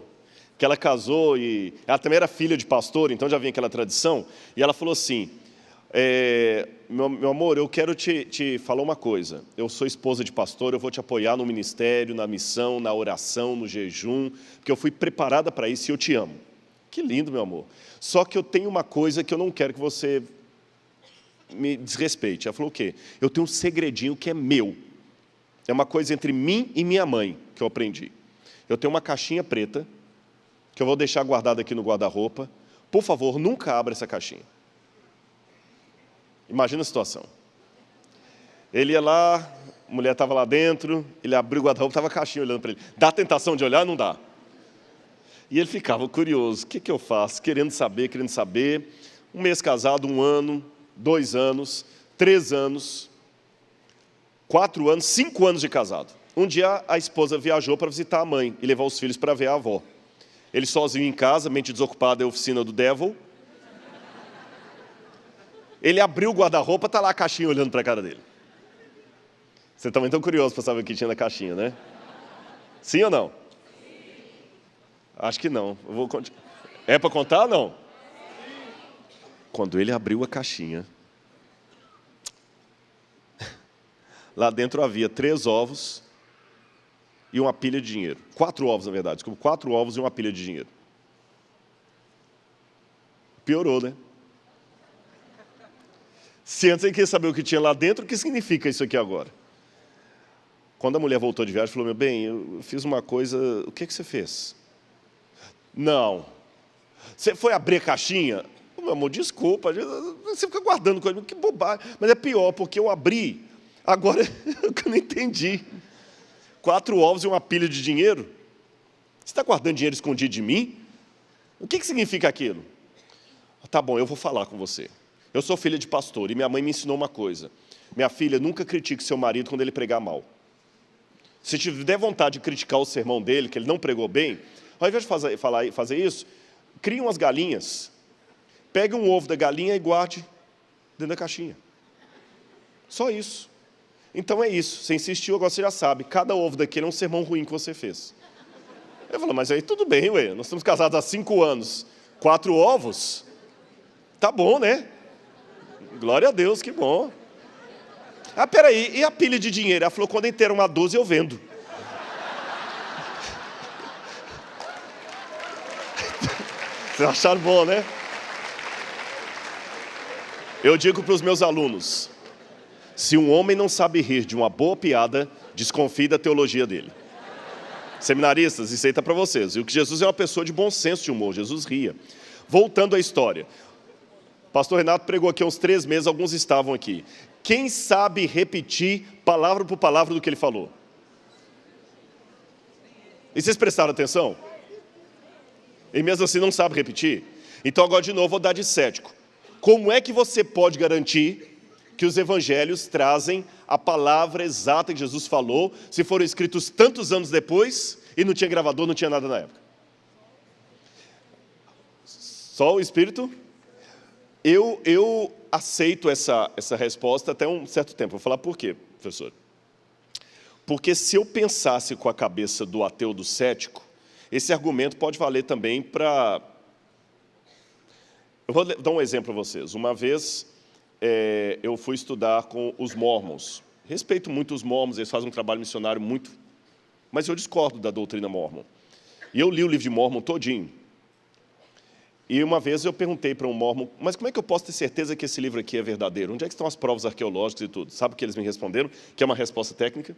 que ela casou e ela também era filha de pastor, então já vinha aquela tradição, e ela falou assim, meu amor, eu quero te falar uma coisa, eu sou esposa de pastor, eu vou te apoiar no ministério, na missão, na oração, no jejum, porque eu fui preparada para isso e eu te amo. Que lindo, meu amor. Só que eu tenho uma coisa que eu não quero que você me desrespeite. Ela falou o quê? Eu tenho um segredinho que é meu. É uma coisa entre mim e minha mãe que eu aprendi. Eu tenho uma caixinha preta que eu vou deixar guardada aqui no guarda-roupa. Por favor, nunca abra essa caixinha. Imagina a situação. Ele ia lá, a mulher estava lá dentro, ele abriu o guarda-roupa, estava a caixinha olhando para ele. Dá a tentação de olhar? Não dá. E ele ficava curioso, o que eu faço? Querendo saber. 1 mês casado, 1 ano, 2 anos, 3 anos, 4 anos, 5 anos de casado. Um dia a esposa viajou para visitar a mãe e levar os filhos para ver a avó. Ele sozinho em casa, mente desocupada, é a oficina do devil. Ele abriu o guarda-roupa, está lá a caixinha olhando para a cara dele. Você também tão curioso para saber o que tinha na caixinha, né? Sim ou não? Acho que não. Eu vou É para contar ou não? Quando ele abriu a caixinha, lá dentro havia 3 ovos e uma pilha de dinheiro. 4 ovos, na verdade. 4 ovos e uma pilha de dinheiro. Piorou, né? Se antes ele queria saber o que tinha lá dentro, o que significa isso aqui agora? Quando a mulher voltou de viagem, falou, meu bem, eu fiz uma coisa, o que você fez? Não. Você foi abrir a caixinha? Meu amor, desculpa, você fica guardando coisa, que bobagem. Mas é pior, porque eu abri, agora eu não entendi. 4 ovos e uma pilha de dinheiro? Você está guardando dinheiro escondido de mim? O que significa aquilo? Tá bom, eu vou falar com você. Eu sou filha de pastor e minha mãe me ensinou uma coisa. Minha filha, nunca critique seu marido quando ele pregar mal. Se tiver vontade de criticar o sermão dele, que ele não pregou bem, ao invés de fazer isso, crie umas galinhas. Pegue um ovo da galinha e guarde dentro da caixinha. Só isso. Então é isso. Você insistiu, agora você já sabe. Cada ovo daquele é um sermão ruim que você fez. Eu falo, mas aí tudo bem, ué. Nós estamos casados há 5 anos. 4 ovos? Tá bom, né? Glória a Deus, que bom. Ah, peraí, e a pilha de dinheiro? Ela falou, quando inteira uma 12 eu vendo. Vocês acharam bom, né? Eu digo para os meus alunos, se um homem não sabe rir de uma boa piada, desconfie da teologia dele. Seminaristas, isso aí está para vocês. E o que Jesus é uma pessoa de bom senso de humor, Jesus ria. Voltando à história. Pastor Renato pregou aqui há uns 3 meses, alguns estavam aqui. Quem sabe repetir palavra por palavra do que ele falou? E vocês prestaram atenção? E mesmo assim não sabe repetir? Então agora de novo vou dar de cético. Como é que você pode garantir que os evangelhos trazem a palavra exata que Jesus falou, se foram escritos tantos anos depois, e não tinha gravador, não tinha nada na época. Só o Espírito? Eu aceito essa resposta até um certo tempo. Vou falar por quê, professor. Porque se eu pensasse com a cabeça do ateu, do cético, esse argumento pode valer também para... Eu vou dar um exemplo para vocês. Uma vez eu fui estudar com os mormons. Respeito muito os mormons, eles fazem um trabalho missionário muito... Mas eu discordo da doutrina mormon. E eu li o livro de Mormon todinho. E uma vez eu perguntei para um mormon, mas como é que eu posso ter certeza que esse livro aqui é verdadeiro? Onde é que estão as provas arqueológicas e tudo? Sabe o que eles me responderam? Que é uma resposta técnica.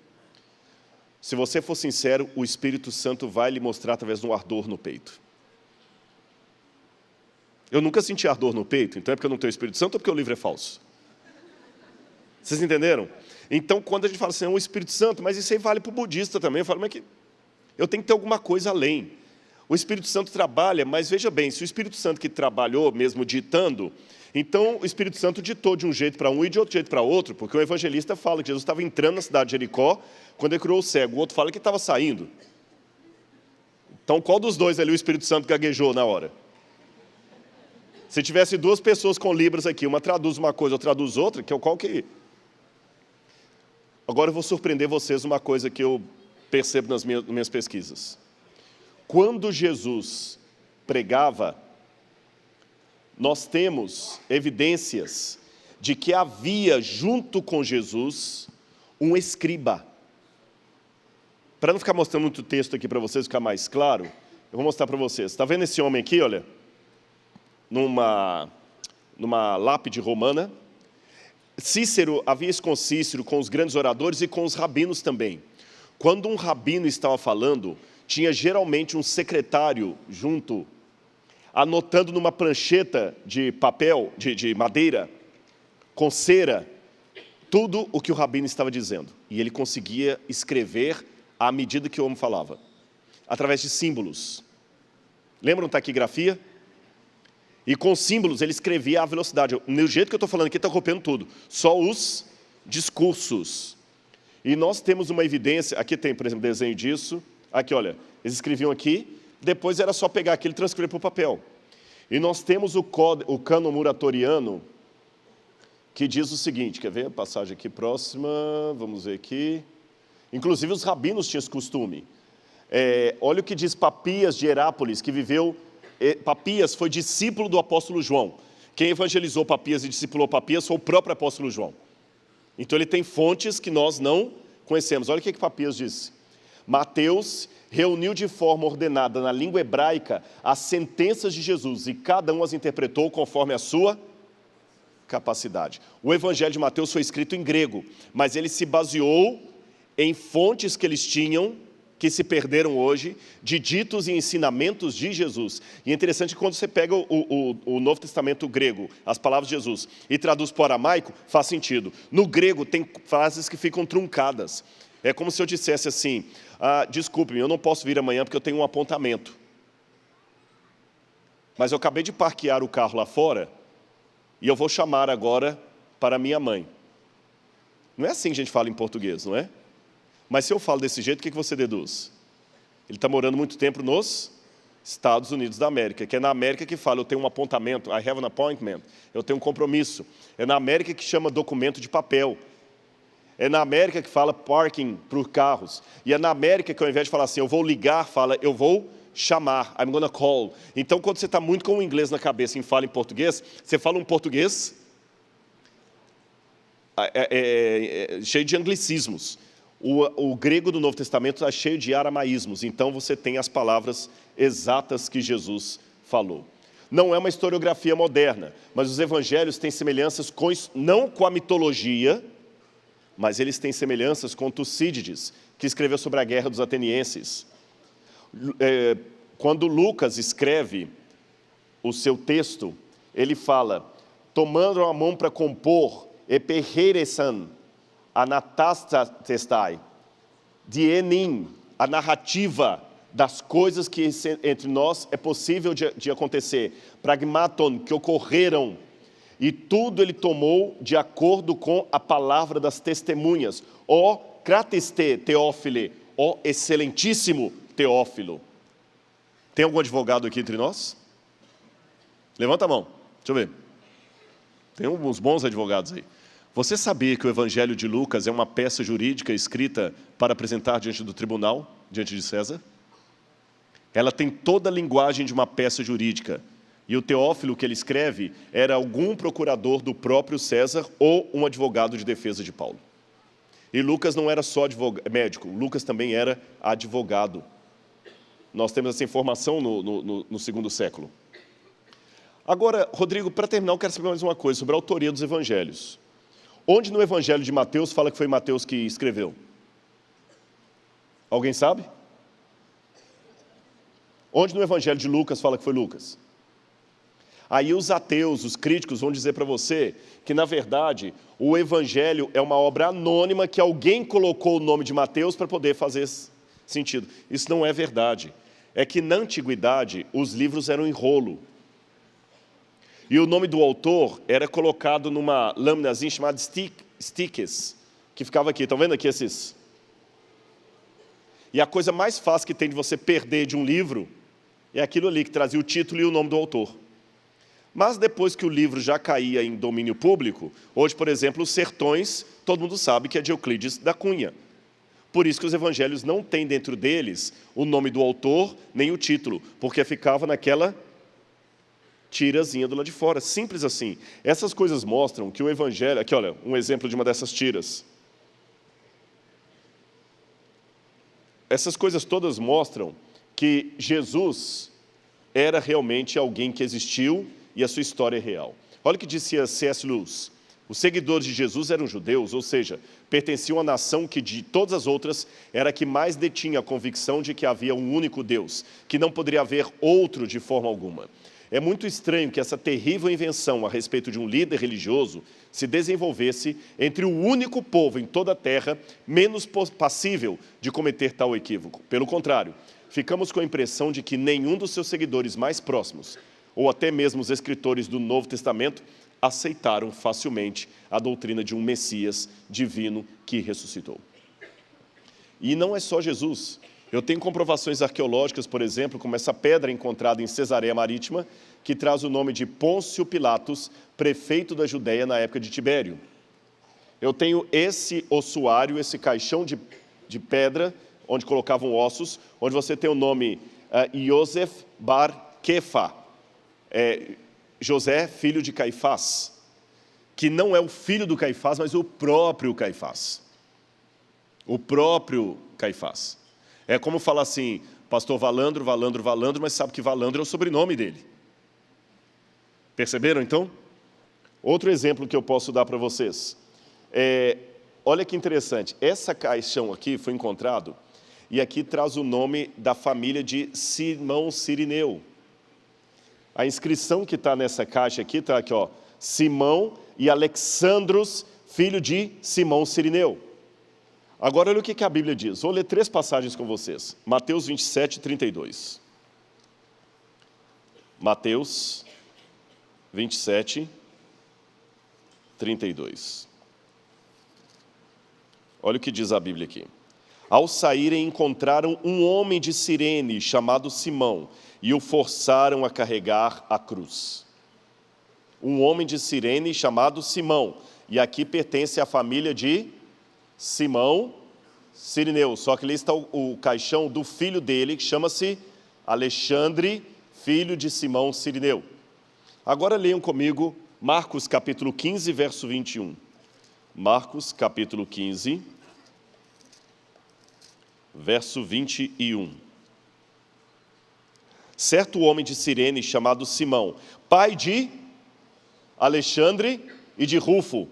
Se você for sincero, o Espírito Santo vai lhe mostrar através de um ardor no peito. Eu nunca senti ardor no peito, então é porque eu não tenho o Espírito Santo ou porque o livro é falso? Vocês entenderam? Então, quando a gente fala assim, é o Espírito Santo, mas isso aí vale para o budista também, eu falo, mas que eu tenho que ter alguma coisa além. O Espírito Santo trabalha, mas veja bem, se o Espírito Santo que trabalhou mesmo ditando, então o Espírito Santo ditou de um jeito para um e de outro jeito para outro, porque o evangelista fala que Jesus estava entrando na cidade de Jericó quando ele curou o cego, o outro fala que estava saindo. Então, qual dos dois ali o Espírito Santo gaguejou na hora? Se tivesse duas pessoas com libras aqui, uma traduz uma coisa, outra traduz outra, que é qual que... Agora eu vou surpreender vocês uma coisa que eu percebo nas minhas pesquisas. Quando Jesus pregava, nós temos evidências de que havia junto com Jesus um escriba. Para não ficar mostrando muito texto aqui para vocês, ficar mais claro, eu vou mostrar para vocês. Está vendo esse homem aqui, olha? Numa lápide romana. Cícero, havia isso com Cícero, com os grandes oradores e com os rabinos também. Quando um rabino estava falando, tinha geralmente um secretário junto, anotando numa prancheta de papel, de madeira, com cera, tudo o que o rabino estava dizendo. E ele conseguia escrever à medida que o homem falava, através de símbolos. Lembram taquigrafia? E com símbolos ele escrevia à velocidade. No jeito que eu estou falando aqui, está copiando tudo. Só os discursos. E nós temos uma evidência, aqui tem, por exemplo, desenho disso. Aqui, olha, eles escreviam aqui, depois era só pegar aquilo e transcrever para o papel. E nós temos o cânon muratoriano, que diz o seguinte, quer ver? Passagem aqui próxima, vamos ver aqui. Inclusive os rabinos tinham esse costume. Olha o que diz Papias de Herápolis, que viveu... Papias foi discípulo do apóstolo João. Quem evangelizou Papias e discipulou Papias foi o próprio apóstolo João. Então ele tem fontes que nós não conhecemos. Olha o que Papias disse. Mateus reuniu de forma ordenada na língua hebraica as sentenças de Jesus e cada um as interpretou conforme a sua capacidade. O evangelho de Mateus foi escrito em grego, mas ele se baseou em fontes que eles tinham, que se perderam hoje, de ditos e ensinamentos de Jesus. E é interessante que quando você pega o Novo Testamento grego, as palavras de Jesus, e traduz para o aramaico, faz sentido. No grego tem frases que ficam truncadas. É como se eu dissesse assim, desculpe-me, eu não posso vir amanhã porque eu tenho um apontamento. Mas eu acabei de parquear o carro lá fora, e eu vou chamar agora para minha mãe. Não é assim que a gente fala em português, não é? Mas se eu falo desse jeito, o que você deduz? Ele está morando muito tempo nos Estados Unidos da América, que é na América que fala, eu tenho um apontamento, I have an appointment, eu tenho um compromisso. É na América que chama documento de papel. É na América que fala parking para os carros. E é na América que ao invés de falar assim, eu vou ligar, fala, eu vou chamar, I'm gonna call. Então, quando você está muito com o inglês na cabeça e fala em português, você fala um português cheio de anglicismos. O grego do Novo Testamento está cheio de aramaísmos, então você tem as palavras exatas que Jesus falou. Não é uma historiografia moderna, mas os evangelhos têm semelhanças não com a mitologia, mas eles têm semelhanças com Tucídides, que escreveu sobre a guerra dos atenienses. Quando Lucas escreve o seu texto, ele fala, tomando a mão para compor, epeheresan, anatastastai, dienim, a narrativa das coisas que entre nós é possível de acontecer, pragmaton, que ocorreram. E tudo ele tomou de acordo com a palavra das testemunhas. Ó crateste Teófile, ó excelentíssimo Teófilo. Tem algum advogado aqui entre nós? Levanta a mão, deixa eu ver. Tem uns bons advogados aí. Você sabia que o Evangelho de Lucas é uma peça jurídica escrita para apresentar diante do tribunal, diante de César? Ela tem toda a linguagem de uma peça jurídica. E o Teófilo que ele escreve era algum procurador do próprio César ou um advogado de defesa de Paulo. E Lucas não era só médico, Lucas também era advogado. Nós temos essa informação no segundo século. Agora, Rodrigo, para terminar, eu quero saber mais uma coisa sobre a autoria dos evangelhos. Onde no evangelho de Mateus fala que foi Mateus que escreveu? Alguém sabe? Onde no evangelho de Lucas fala que foi Lucas? Aí os ateus, os críticos vão dizer para você que, na verdade, o evangelho é uma obra anônima que alguém colocou o nome de Mateus para poder fazer sentido. Isso não é verdade. É que na antiguidade os livros eram em rolo. E o nome do autor era colocado numa lâminazinha chamada stickes, que ficava aqui. Estão vendo aqui esses? E a coisa mais fácil que tem de você perder de um livro é aquilo ali que trazia o título e o nome do autor. Mas depois que o livro já caía em domínio público, hoje, por exemplo, os Sertões, todo mundo sabe que é de Euclides da Cunha. Por isso que os evangelhos não têm dentro deles o nome do autor, nem o título, porque ficava naquela tirazinha do lado de fora, simples assim. Essas coisas mostram que o evangelho... Aqui, olha, um exemplo de uma dessas tiras. Essas coisas todas mostram que Jesus era realmente alguém que existiu e a sua história é real. Olha o que dizia C.S. Lewis. Os seguidores de Jesus eram judeus, ou seja, pertenciam à nação que de todas as outras era a que mais detinha a convicção de que havia um único Deus, que não poderia haver outro de forma alguma. É muito estranho que essa terrível invenção a respeito de um líder religioso se desenvolvesse entre o único povo em toda a terra menos passível de cometer tal equívoco. Pelo contrário, ficamos com a impressão de que nenhum dos seus seguidores mais próximos, ou até mesmo os escritores do Novo Testamento, aceitaram facilmente a doutrina de um Messias divino que ressuscitou. E não é só Jesus. Eu tenho comprovações arqueológicas, por exemplo, como essa pedra encontrada em Cesareia Marítima, que traz o nome de Pôncio Pilatos, prefeito da Judéia na época de Tibério. Eu tenho esse ossuário, esse caixão de pedra, onde colocavam ossos, onde você tem o nome Yosef Bar Kefa, José, filho de Caifás, que não é o filho do Caifás, mas o próprio Caifás. O próprio Caifás. É como falar assim, pastor Valandro, Valandro, Valandro, mas sabe que Valandro é o sobrenome dele. Perceberam, então? Outro exemplo que eu posso dar para vocês. Olha que interessante, essa caixão aqui foi encontrado, e aqui traz o nome da família de Simão Cirineu. A inscrição que está nessa caixa aqui, está aqui, ó, Simão e Alexandros, filho de Simão Cirineu. Agora, olha o que a Bíblia diz. Vou ler 3 passagens com vocês. Mateus 27, 32. Mateus 27, 32. Olha o que diz a Bíblia aqui. Ao saírem, encontraram um homem de Cirene, chamado Simão, e o forçaram a carregar a cruz. Um homem de Cirene, chamado Simão. E aqui pertence à família de Simão Cirineu, só que ali está o caixão do filho dele, que chama-se Alexandre, filho de Simão Cirineu. Agora leiam comigo Marcos capítulo 15, verso 21. Marcos capítulo 15, verso 21. Certo homem de Cirene, chamado Simão, pai de Alexandre e de Rufo.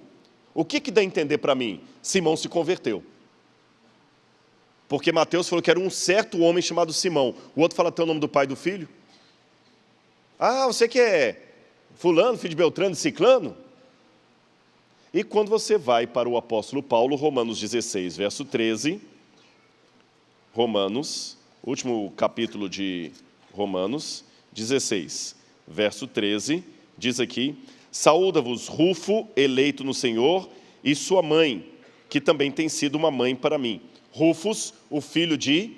O que dá a entender para mim? Simão se converteu. Porque Mateus falou que era um certo homem chamado Simão. O outro fala até o nome do pai e do filho. Ah, você que é fulano, filho de Beltrano e Ciclano? E quando você vai para o apóstolo Paulo, Romanos 16, verso 13, Romanos, último capítulo de Romanos, 16, verso 13, diz aqui, Saúda-vos Rufo, eleito no Senhor, e sua mãe, que também tem sido uma mãe para mim. Rufus, o filho de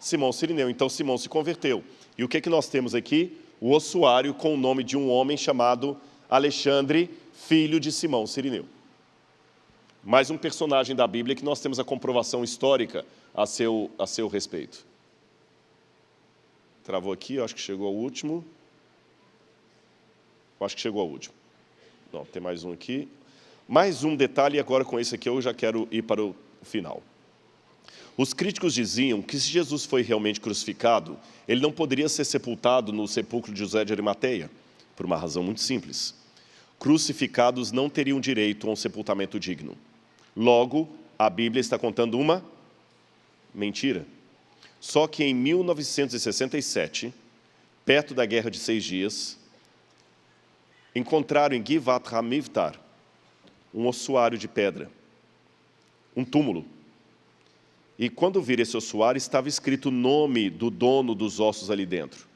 Simão Cirineu. Então Simão se converteu. E o que é que nós temos aqui? O ossuário com o nome de um homem chamado Alexandre, filho de Simão Cirineu. Mais um personagem da Bíblia que nós temos a comprovação histórica a seu respeito. Travou aqui, eu acho que chegou ao último. Eu acho que chegou ao último. Não, tem mais um aqui. Mais um detalhe, agora com esse aqui eu já quero ir para o final. Os críticos diziam que se Jesus foi realmente crucificado, ele não poderia ser sepultado no sepulcro de José de Arimateia, por uma razão muito simples. Crucificados não teriam direito a um sepultamento digno. Logo, a Bíblia está contando uma mentira. Só que em 1967, perto da Guerra de 6 Dias, encontraram em Givat HaMivtar um ossuário de pedra, um túmulo. E quando viram esse ossuário, estava escrito o nome do dono dos ossos ali dentro.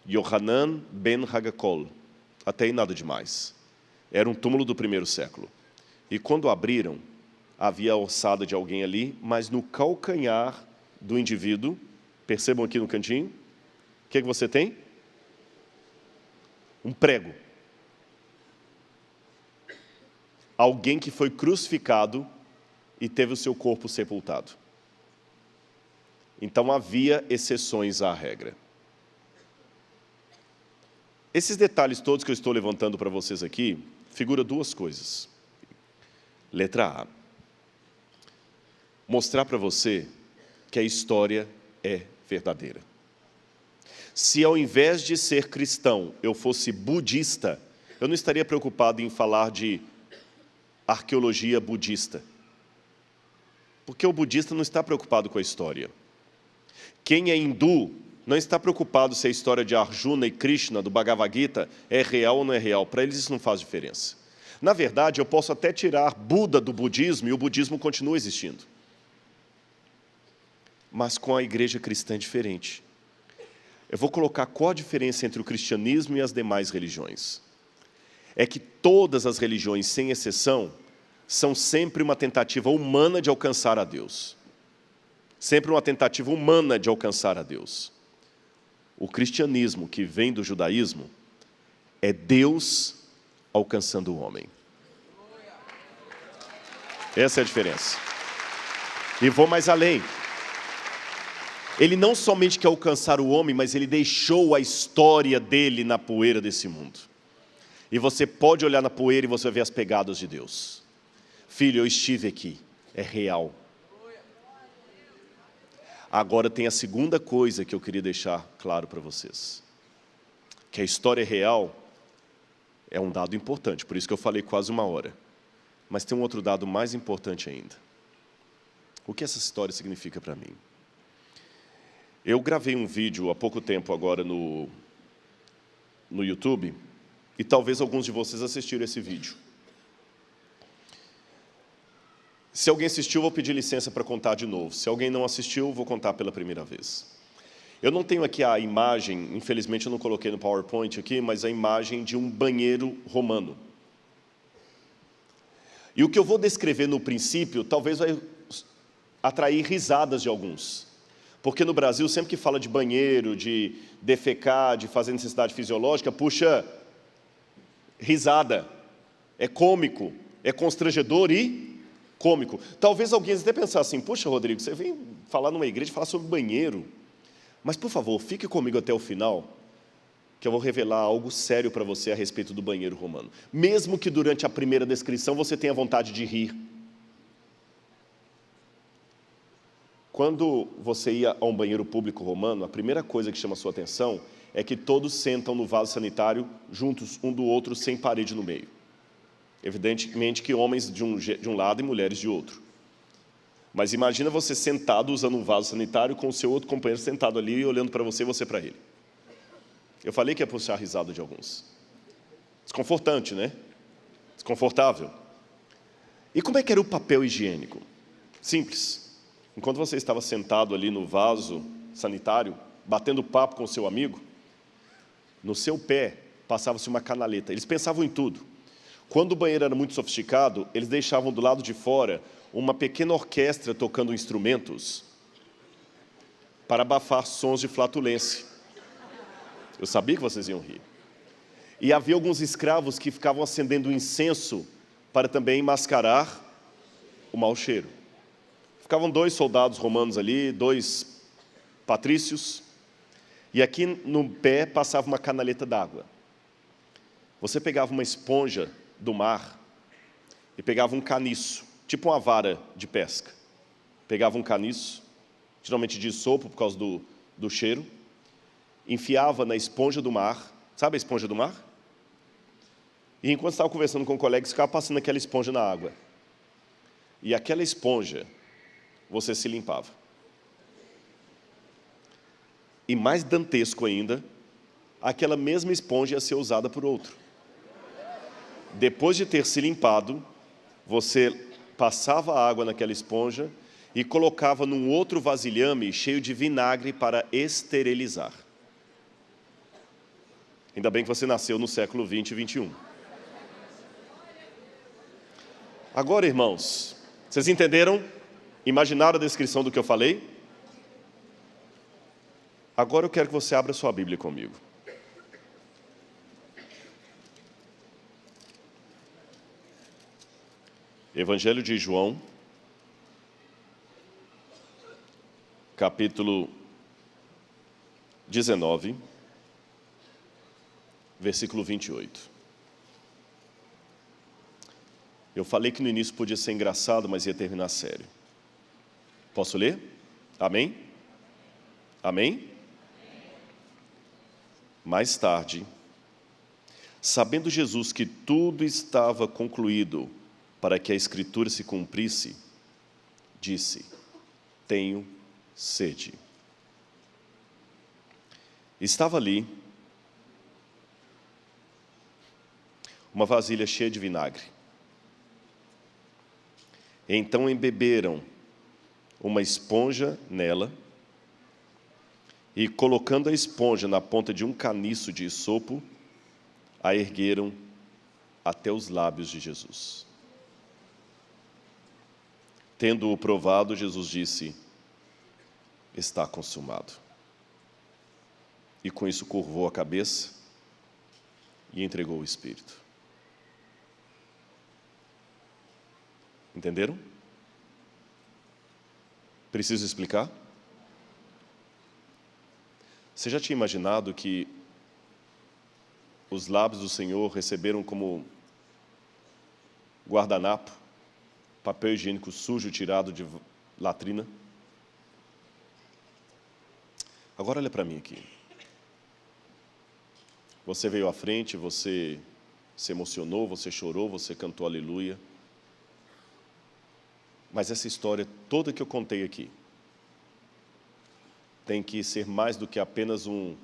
Yohanan ben Hagakol. Até aí nada demais. Era um túmulo do 1º século. E quando abriram, havia a ossada de alguém ali, mas no calcanhar do indivíduo, percebam aqui no cantinho, o que é que você tem? Um prego. Alguém que foi crucificado e teve o seu corpo sepultado. Então havia exceções à regra. Esses detalhes todos que eu estou levantando para vocês aqui, figuram duas coisas. Letra A. Mostrar para você que a história é verdadeira. Se ao invés de ser cristão, eu fosse budista, eu não estaria preocupado em falar de arqueologia budista. Porque o budista não está preocupado com a história. Quem é hindu não está preocupado se a história de Arjuna e Krishna, do Bhagavad Gita, é real ou não é real. Para eles isso não faz diferença. Na verdade, eu posso até tirar Buda do budismo e o budismo continua existindo. Mas com a igreja cristã é diferente. Eu vou colocar qual a diferença entre o cristianismo e as demais religiões. É que todas as religiões, sem exceção, são sempre uma tentativa humana de alcançar a Deus. Sempre uma tentativa humana de alcançar a Deus. O cristianismo, que vem do judaísmo, é Deus alcançando o homem. Essa é a diferença. E vou mais além. Ele não somente quer alcançar o homem, mas ele deixou a história dele na poeira desse mundo. E você pode olhar na poeira e você vai ver as pegadas de Deus. Filho, eu estive aqui. É real. Agora tem a segunda coisa que eu queria deixar claro para vocês. Que a história real é um dado importante, por isso que eu falei quase 1 hora. Mas tem um outro dado mais importante ainda. O que essa história significa para mim? Eu gravei um vídeo há pouco tempo agora no YouTube, e talvez alguns de vocês assistiram esse vídeo. Se alguém assistiu, eu vou pedir licença para contar de novo. Se alguém não assistiu, eu vou contar pela primeira vez. Eu não tenho aqui a imagem, infelizmente eu não coloquei no PowerPoint aqui, mas a imagem de um banheiro romano. E o que eu vou descrever no princípio, talvez vai atrair risadas de alguns. Porque no Brasil, sempre que fala de banheiro, de defecar, de fazer necessidade fisiológica, puxa risada. É cômico, é constrangedor e cômico. Talvez alguém até pensar assim, puxa, Rodrigo, você vem falar numa igreja, falar sobre banheiro. Mas, por favor, fique comigo até o final, que eu vou revelar algo sério para você a respeito do banheiro romano. Mesmo que durante a primeira descrição você tenha vontade de rir. Quando você ia a um banheiro público romano, a primeira coisa que chama a sua atenção é que todos sentam no vaso sanitário juntos um do outro, sem parede no meio. Evidentemente que homens de um lado e mulheres de outro. Mas imagina você sentado usando um vaso sanitário com o seu outro companheiro sentado ali e olhando para você e você para ele. Eu falei que ia puxar a risada de alguns. Desconfortante, né? Desconfortável. E como é que era o papel higiênico? Simples. Enquanto você estava sentado ali no vaso sanitário, batendo papo com o seu amigo, no seu pé passava-se uma canaleta. Eles pensavam em tudo. Quando o banheiro era muito sofisticado, eles deixavam do lado de fora uma pequena orquestra tocando instrumentos para abafar sons de flatulência. Eu sabia que vocês iam rir. E havia alguns escravos que ficavam acendendo incenso para também mascarar o mau cheiro. Ficavam 2 soldados romanos ali, 2 patrícios, e aqui no pé passava uma canaleta d'água. Você pegava uma esponja do mar e pegava um caniço, tipo uma vara de pesca. Pegava um caniço, geralmente de isopo por causa do cheiro, enfiava na esponja do mar, sabe a esponja do mar? E enquanto estava conversando com um colega, ficava passando aquela esponja na água. E aquela esponja, você se limpava. E mais dantesco ainda, aquela mesma esponja ia ser usada por outro. Depois de ter se limpado, você passava a água naquela esponja e colocava num outro vasilhame cheio de vinagre para esterilizar. Ainda bem que você nasceu no século 20 e 21. Agora, irmãos, vocês entenderam? Imaginaram a descrição do que eu falei? Agora eu quero que você abra sua Bíblia comigo. Evangelho de João, capítulo 19, versículo 28. Eu falei que no início podia ser engraçado, mas ia terminar sério. Posso ler? Amém? Amém? Mais tarde, sabendo Jesus que tudo estava concluído para que a Escritura se cumprisse, disse: tenho sede. Estava ali uma vasilha cheia de vinagre. Então embeberam uma esponja nela e, colocando a esponja na ponta de um caniço de isopo, a ergueram até os lábios de Jesus. Tendo-o provado, Jesus disse: está consumado. E com isso curvou a cabeça e entregou o Espírito. Entenderam? Preciso explicar? Você já tinha imaginado que os lábios do Senhor receberam como guardanapo papel higiênico sujo tirado de latrina? Agora olha para mim aqui. Você veio à frente, você se emocionou, você chorou, você cantou aleluia. Mas essa história toda que eu contei aqui tem que ser mais do que apenas um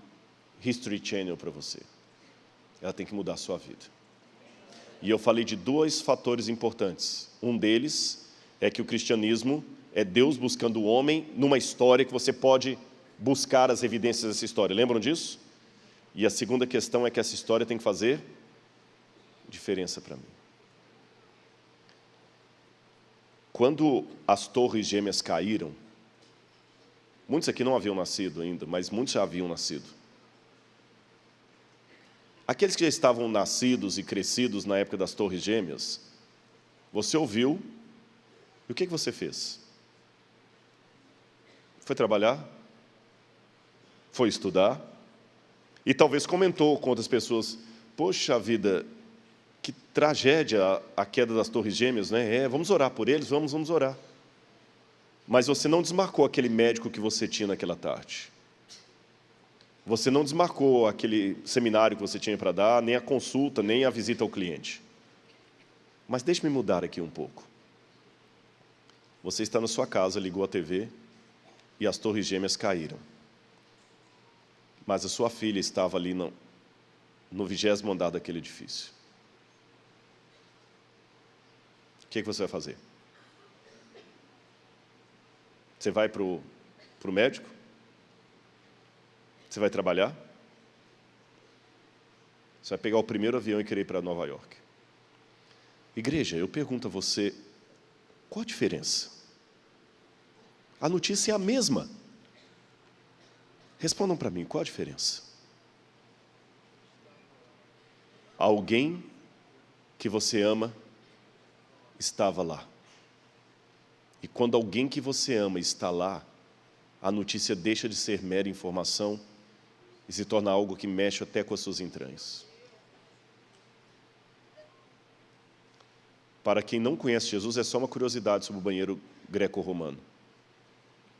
History Channel para você. Ela tem que mudar a sua vida. E eu falei de 2 fatores importantes. Um deles é que o cristianismo é Deus buscando o homem numa história que você pode buscar as evidências dessa história. Lembram disso? E a segunda questão é que essa história tem que fazer diferença para mim. Quando as torres gêmeas caíram, muitos aqui não haviam nascido ainda, mas muitos já haviam nascido. Aqueles que já estavam nascidos e crescidos na época das torres gêmeas, você ouviu, e o que você fez? Foi trabalhar? Foi estudar? E talvez comentou com outras pessoas: poxa vida, que tragédia a queda das torres gêmeas, né? Vamos orar por eles, vamos orar. Mas você não desmarcou aquele médico que você tinha naquela tarde. Você não desmarcou aquele seminário que você tinha para dar, nem a consulta, nem a visita ao cliente. Mas deixe-me mudar aqui um pouco. Você está na sua casa, ligou a TV e as torres gêmeas caíram. Mas a sua filha estava ali no 20º andar daquele edifício. O que você vai fazer? Você vai para o médico? Você vai trabalhar? Você vai pegar o primeiro avião e querer ir para Nova York? Igreja, eu pergunto a você, qual a diferença? A notícia é a mesma. Respondam para mim, qual a diferença? Alguém que você ama estava lá. E quando alguém que você ama está lá, a notícia deixa de ser mera informação e se torna algo que mexe até com as suas entranhas. Para quem não conhece Jesus, é só uma curiosidade sobre o banheiro greco-romano.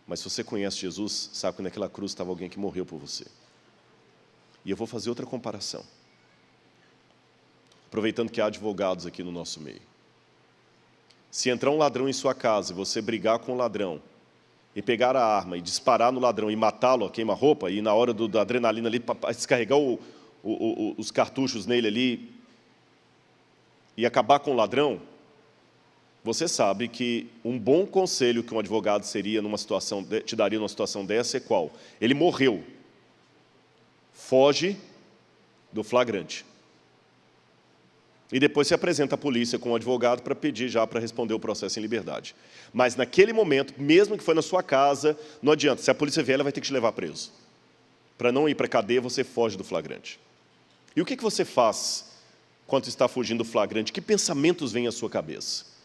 Mas se você conhece Jesus, sabe que naquela cruz estava alguém que morreu por você. E eu vou fazer outra comparação. Aproveitando que há advogados aqui no nosso meio. Se entrar um ladrão em sua casa e você brigar com o ladrão, e pegar a arma e disparar no ladrão e matá-lo a queima-roupa, e na hora da adrenalina ali, para descarregar os cartuchos nele ali, e acabar com o ladrão, você sabe que um bom conselho que um advogado te daria numa situação dessa é qual? Ele morreu. Foge do flagrante. E depois se apresenta à polícia com o advogado para pedir já para responder o processo em liberdade. Mas naquele momento, mesmo que foi na sua casa, não adianta. Se a polícia vier, ela vai ter que te levar preso. Para não ir para a cadeia, você foge do flagrante. E o que você faz quando está fugindo do flagrante? Que pensamentos vêm à sua cabeça?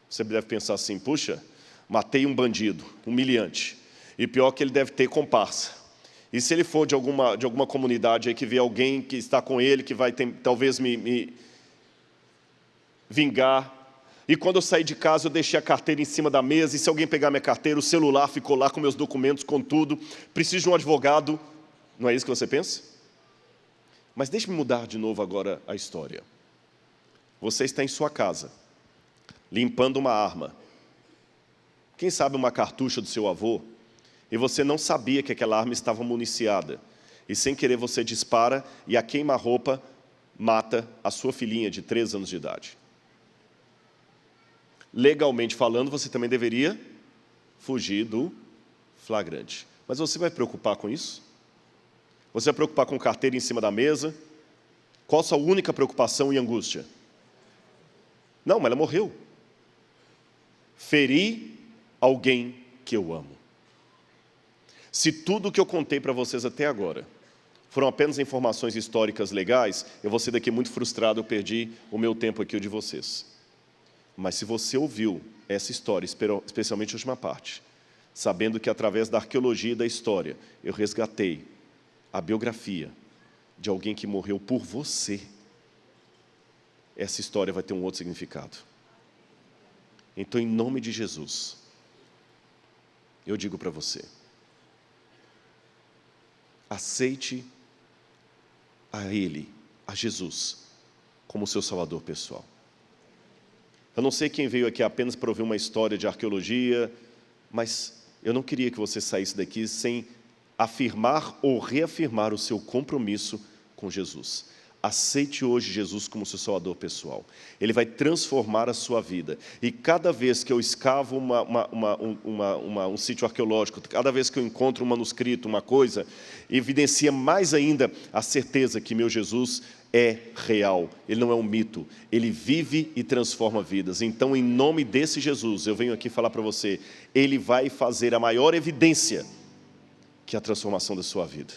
Você deve pensar assim, puxa, matei um bandido, humilhante. E pior que ele deve ter comparsa. E se ele for de alguma comunidade aí que vê alguém que está com ele, que vai talvez me vingar. E quando eu saí de casa, eu deixei a carteira em cima da mesa, e se alguém pegar minha carteira, o celular ficou lá com meus documentos, com tudo. Preciso de um advogado. Não é isso que você pensa? Mas deixe-me mudar de novo agora a história. Você está em sua casa, limpando uma arma. Quem sabe uma cartucha do seu avô, e você não sabia que aquela arma estava municiada. E sem querer você dispara, e a queima-roupa mata a sua filhinha de 3 anos de idade. Legalmente falando, você também deveria fugir do flagrante. Mas você vai preocupar com isso? Você vai preocupar com carteira em cima da mesa? Qual a sua única preocupação e angústia? Não, mas ela morreu. Feri alguém que eu amo. Se tudo o que eu contei para vocês até agora foram apenas informações históricas legais, eu vou ser daqui muito frustrado, eu perdi o meu tempo aqui, o de vocês. Mas se você ouviu essa história, especialmente a última parte, sabendo que através da arqueologia e da história, eu resgatei a biografia de alguém que morreu por você, essa história vai ter um outro significado. Então, em nome de Jesus, eu digo para você, aceite a Ele, a Jesus, como seu Salvador pessoal. Eu não sei quem veio aqui apenas para ouvir uma história de arqueologia, mas eu não queria que você saísse daqui sem afirmar ou reafirmar o seu compromisso com Jesus. Aceite hoje Jesus como seu Salvador pessoal. Ele vai transformar a sua vida. E cada vez que eu escavo um sítio arqueológico, cada vez que eu encontro um manuscrito, uma coisa, evidencia mais ainda a certeza que meu Jesus é real. Ele não é um mito. Ele vive e transforma vidas. Então, em nome desse Jesus, eu venho aqui falar para você, Ele vai fazer a maior evidência que é a transformação da sua vida.